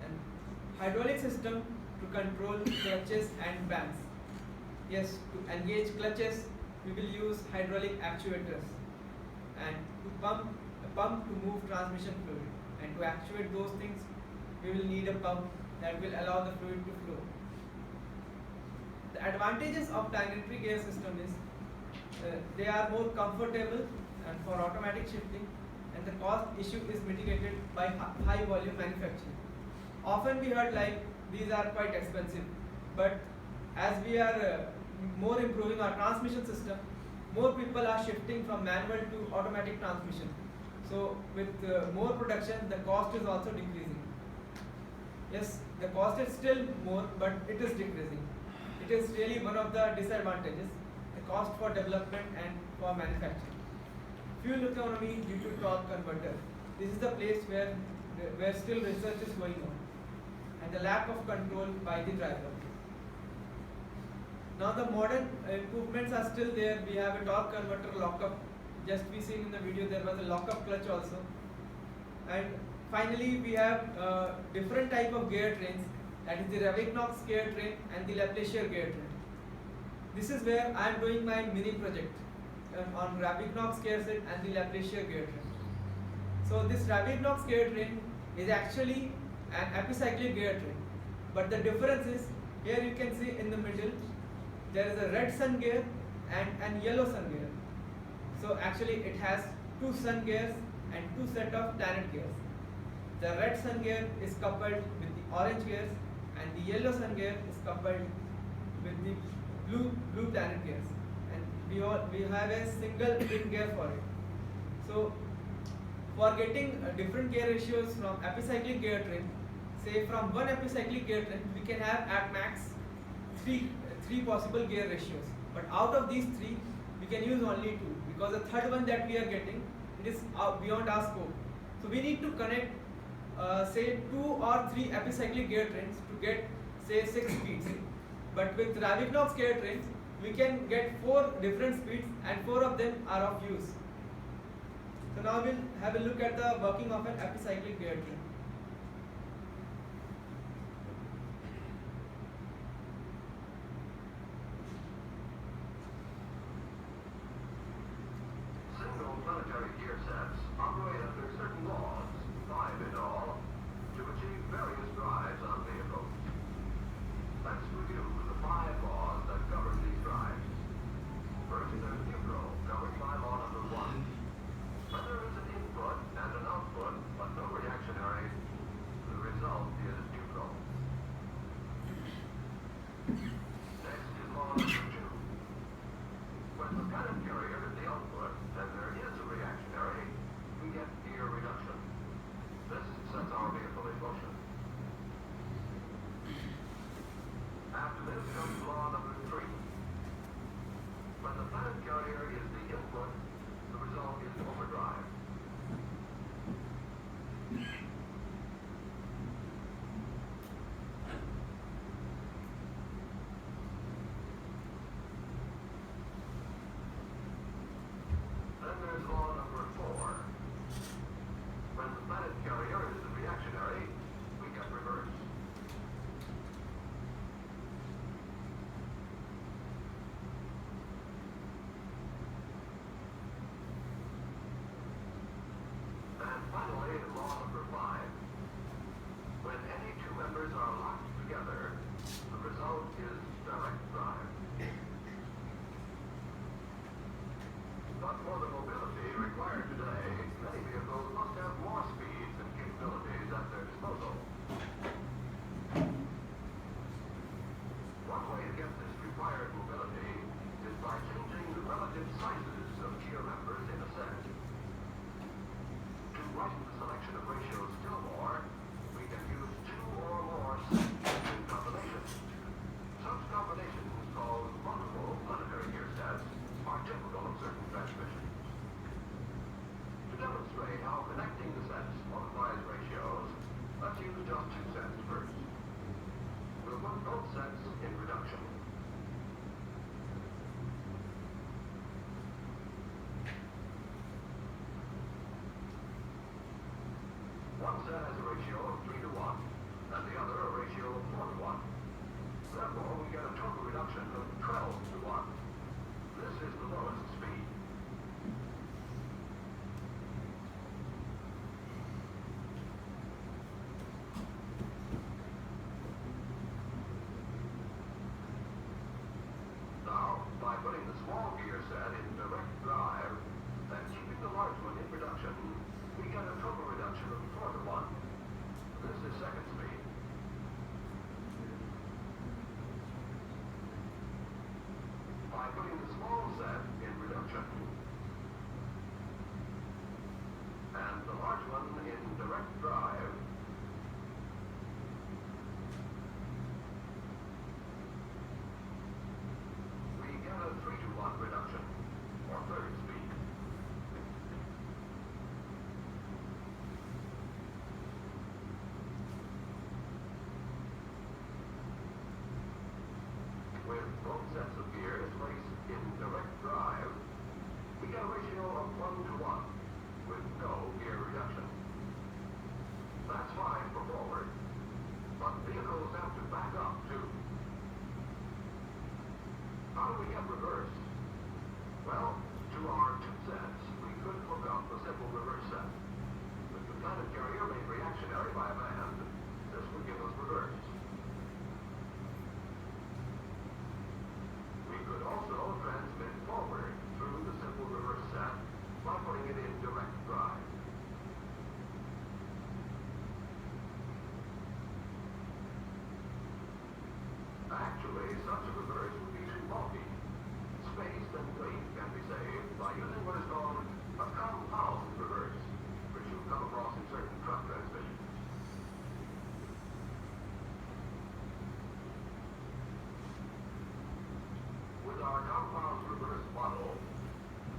And hydraulic system to control clutches and bands. Yes, to engage clutches we will use hydraulic actuators, and to pump to move transmission fluid, and to actuate those things we will need a pump that will allow the fluid to flow. The advantages of planetary gear system is they are more comfortable and for automatic shifting, and the cost issue is mitigated by high volume manufacturing. Often we heard like these are quite expensive, but as we are more improving our transmission system, more people are shifting from manual to automatic transmission. So with more production, the cost is also decreasing. Yes, the cost is still more, but it is decreasing. It is really one of the disadvantages, the cost for development and for manufacturing. Fuel economy due to torque converter. This is the place where still research is going on, and the lack of control by the driver. Now the modern improvements are still there. We have a torque converter lockup. Just we seen in the video there was a lockup clutch also. And finally we have different type of gear trains, that is the Ravignox gear train and the Laplacier gear train. This is where I am doing my mini project on Ravignox gear set and the Laplacier gear train. So this Ravignox gear train is actually an epicyclic gear train, but the difference is here you can see in the middle there is a red sun gear and yellow sun gear. So actually it has two sun gears and two set of planet gears. The red sun gear is coupled with the orange gears, and the yellow sun gear is coupled with the blue planet gears. And we have a single ring gear for it. So for getting different gear ratios from epicyclic gear train, say from one epicyclic gear train we can have at max three possible gear ratios, but out of these three we can use only two, because the third one that we are getting, it is beyond our scope. So we need to connect say 2 or 3 epicyclic gear trains to get say 6 speeds, but with Ravignox gear trains we can get 4 different speeds and 4 of them are of use. So now we'll have a look at the working of an epicyclic gear train.
Single planetary gear sets operate under certain laws, 5 in all, to achieve various drives on vehicles. Let's review the 5 laws that govern these drives. motors are locked together, the result is direct drive. But for the mobility required today, many vehicles must have more speeds and capabilities at their disposal. One way to get this required mobility is by changing the relative sizes of gear members in a set. To widen the selection of ratios still more, we can use two or more sets in combination. Such combinations, called multiple planetary gear sets, are typical of certain transmissions. To demonstrate how connecting the sets multiplies ratios, let's use just two sets first. We'll put both sets in reduction. One set has a ratio of 3 to 1, and the other a ratio of 4 to 1. Therefore, we get a total reduction of 12 to 1. This is the lowest speed. Now, by putting the small gear set in direct drive and keeping the large one in reduction, we get a total reduction of 4 to 1. This is second speed. By putting the small set in reduction and the large one in direct drive, we get a 3 to 1 reduction, or third speed. With both sets of gears placed in direct drive, we get a ratio of 1 to 1, with no gear reduction. That's fine for forward, but vehicles have to back up too. How do we get reverse? Well, to our two sets, we could hook up a simple reverse set. With the planet carrier made reactionary by a band, this would give us reverse. We could also transmit forward through the simple reverse set by putting it in direct drive. Actually, such a reverse would be too bulky. Space and weight can be saved by using what is called a compound reverse, which you'll come across in certain truck transmissions. With our compound reverse model,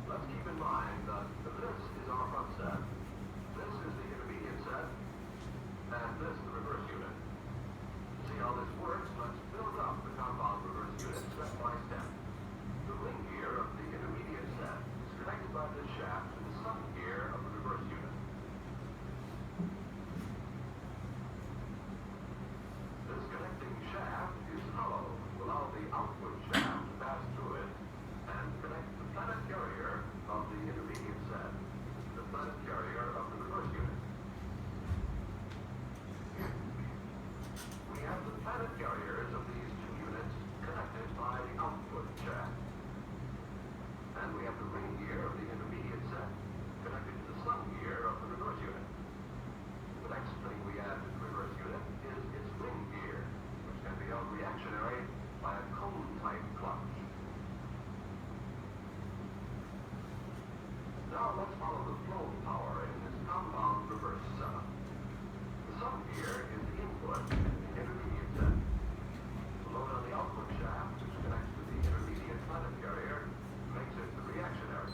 let's keep in mind that this is our front set, this is the intermediate set, and this the reverse unit. To see how this works, let's build up the compound reverse unit step by step. The ring gear of the intermediate set is connected by this shaft to the sun gear of the reverse unit. This connecting shaft is hollow to allow the output shaft to pass through it and connect the planet carrier of the intermediate set to the planet carrier of the reverse unit. We have the planet carriers of these two units connected by the output shaft. And we have the ring gear of the intermediate set connected to the sun gear of the reverse unit. The next thing we add to the reverse unit is its ring gear, which can be held reactionary by a cone-type clutch. Now let's follow the flow power in this compound reverse setup. The sun gear is the input in the intermediate set. The load on the output shaft, which connects to the intermediate planet carrier, makes it the reactionary.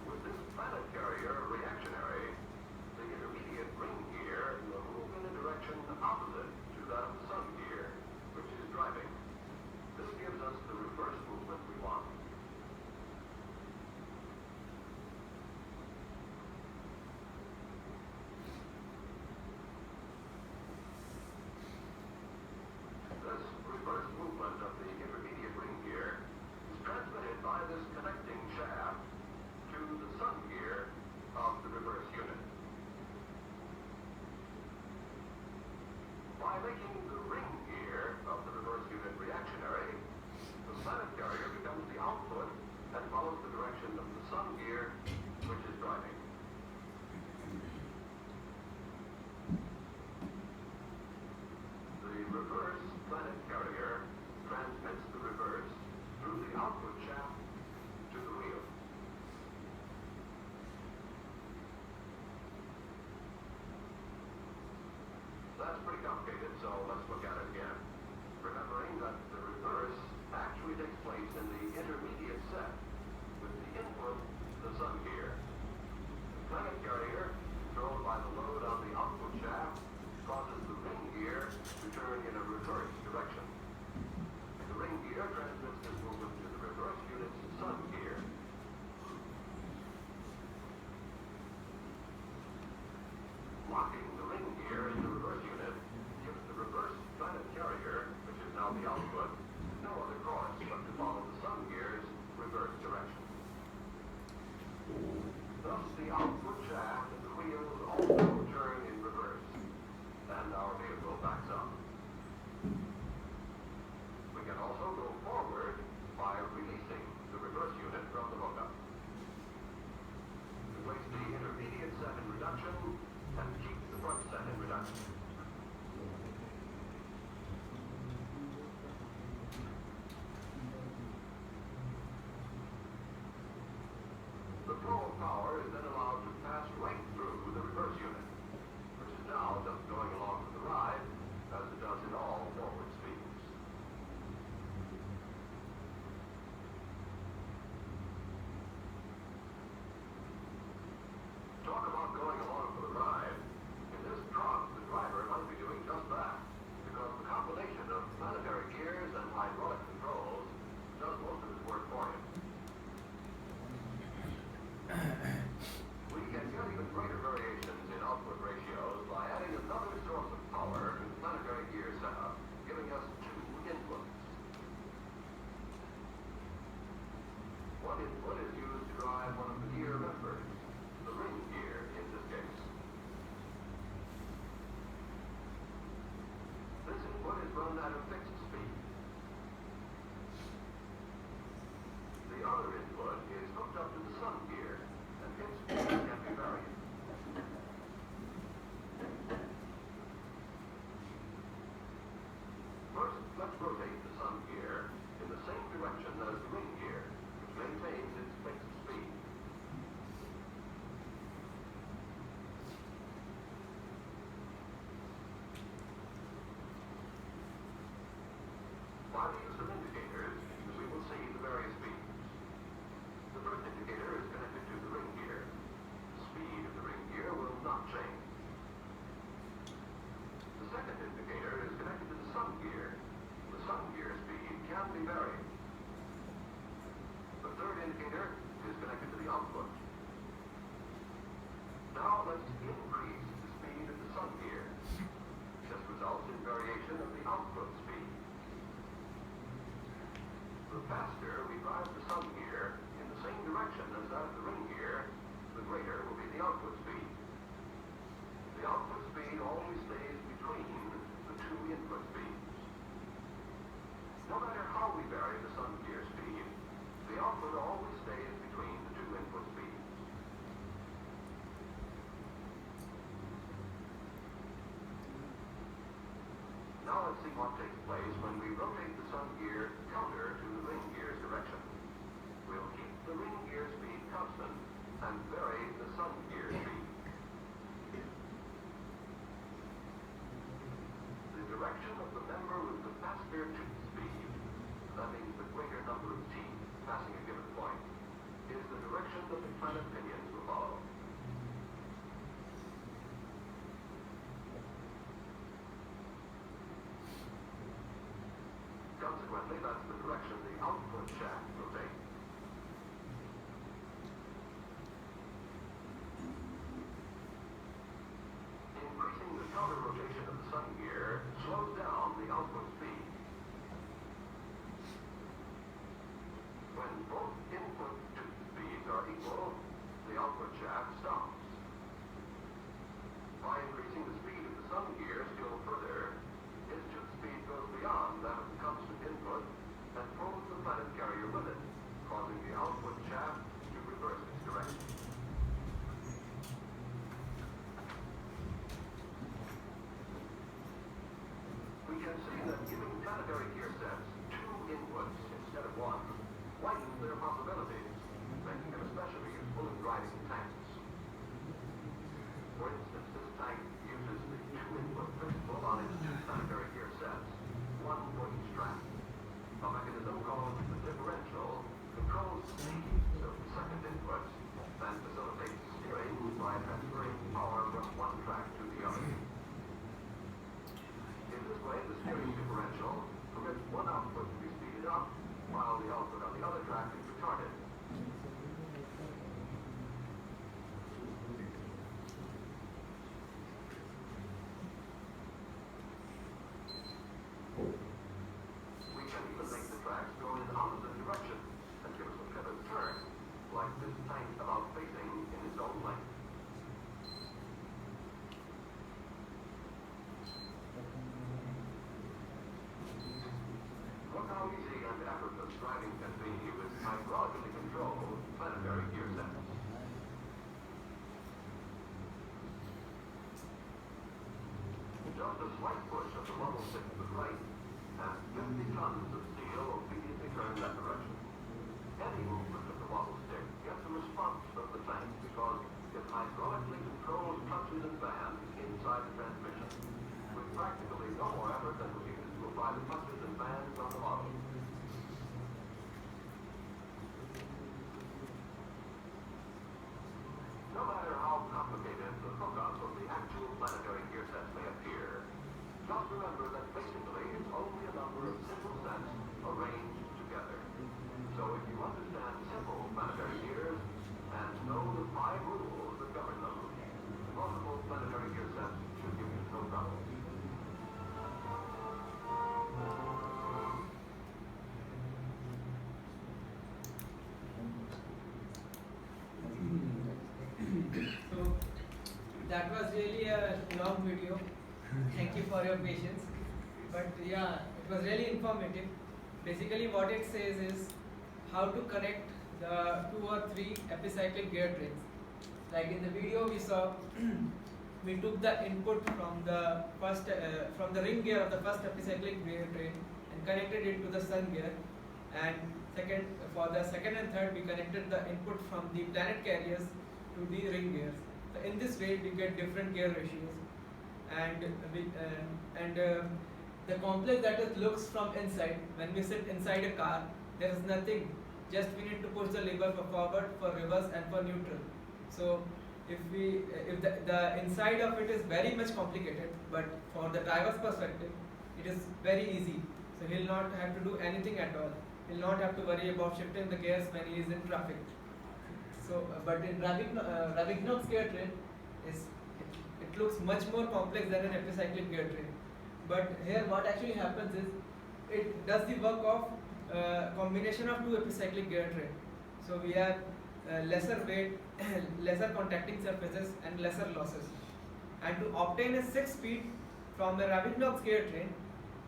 With this planet carrier reactionary, the intermediate making the ring gear of the reverse unit reactionary, the planet carrier becomes the output and follows the direction of the sun gear, which is driving. The reverse planet carrier transmits the reverse through the output shaft to the wheel. That's pretty complicated, so let's look at it again. Remembering that the reverse actually takes place in the intermediate set, with the input, the sun gear. The planet carrier, controlled by the load on the output shaft, causes the ring gear to turn in a reverse direction. The ring gear transmits this movement to the reverse unit's sun gear. Locking the ring gear in the reverse unit gives the reverse planet carrier, which is now the output, no other course but to follow the sun gear's reverse direction. Thus, the output shaft and the wheels also turn in reverse, and our vehicle backs up. We can also go forward by releasing the reverse unit from the hookup. We place the intermediate set in reduction and keep the front set in reduction. The flow of power is then allowed to pass right through the reverse unit, which is now just going along for the ride, as it does in all forward speeds. Talk about going along for the ride. In this truck, the driver might be doing just that, because the combination of planetary gears and hydraulic controls does most of his work for him. We can get even greater variations in output ratios by adding another source of power to the planetary gear setup, giving us two inputs. One input is used to drive one of the gear members, the ring gear in this case. This input is run at a fixed speed. The other input is hooked up to the sun gear, and its speed can be varied. First, let's rotate the sun gear in the same direction as the ring gear, which maintains its fixed speed. By the use of indicators, we will see the various speeds. The first indicator is connected to the ring gear. The speed of the ring gear will not change. The second indicator is connected to the sun gear. The sun gear speed can be varied. The third indicator is connected to the output. Now let's increase the speed of the sun gear. This results in variation of the output speed. The faster we drive the sun gear in the same direction as that of the ring gear, the greater will be the output speed. The output speed always stays between the two input speeds. No matter how we vary the sun gear speed, the output always stays between the two input speeds. Now let's see what takes place when we rotate the sun gear counter to the ring gear's direction. We'll keep the ring gear speed constant and vary the sun gear speed. The direction of the member with the faster tooth speed, that means the greater number of teeth passing a given point, is the direction that the planet pinions will follow. Consequently, that's the direction the output shaft rotates. can see that giving planetary gear sets two inputs instead of one widens their possibilities, making them especially useful in driving tanks. For instance, this tank uses the two-input principle on its two planetary gear sets, one for each track. A mechanism called the differential controls the speed of the second input and facilitates steering by transferring power from one track to the other. In this way, the steering differential permits one output to be speeded up while the output on the other track is retarded. We can even make the tracks go in opposite directions and give us a pivot turn, like this tank about facing in its own length. Look how easy and effortless driving can be with hydraulically controlled planetary gear sets. Just a slight push of the level 6 to the right, and 50 tons of steel obediently turn that direction. Any movement of the wobble stick gets a response from the tank because it hydraulically controls clutches and bands inside the transmission, with practically no more effort than was needed to apply the clutches and bands on the model. No matter how complicated the hookup of the actual planetary gear sets may appear, just remember that basically it's only a number of simple sets arranged together. So if you understand simple planetary gears and know the 5 rules that govern them, multiple planetary gear sets should give you no trouble.
So that was really a long video. Thank you for your patience. But yeah, it was really informative. Basically what it says is how to connect the 2 or 3 epicyclic gear trains. Like in the video we saw, we took the input from the first from the ring gear of the first epicyclic gear train and connected it to the sun gear, and for the second and third we connected the input from the planet carriers to the ring gears. So in this way we get different gear ratios, and the complex that it looks from inside, when we sit inside a car, there is nothing, just we need to push the lever for forward, for reverse and for neutral. So if the inside of it is very much complicated, but for the driver's perspective it is very easy. So he'll not have to do anything at all. He'll not have to worry about shifting the gears when he is in traffic. So but in Ravignox gear train, it looks much more complex than an epicyclic gear train. But here what actually happens is it does the work of combination of 2 epicyclic gear train. So we have lesser weight, lesser contacting surfaces and lesser losses. And to obtain a 6-speed from the Ravignox gear train,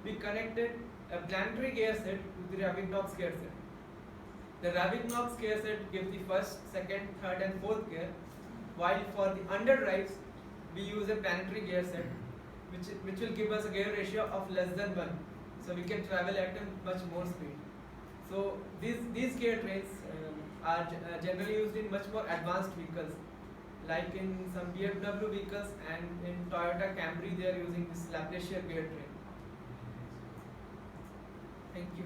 we connected a planetary gear set to the Ravignox gear set. The Ravignox gear set gives the first, second, third and fourth gear, while for the underdrives we use a planetary gear set which will give us a gear ratio of less than 1. So we can travel at a much more speed. So these gear trains are generally used in much more advanced vehicles, like in some BMW vehicles, and in Toyota Camry they are using this Laplacian gear train. Thank you.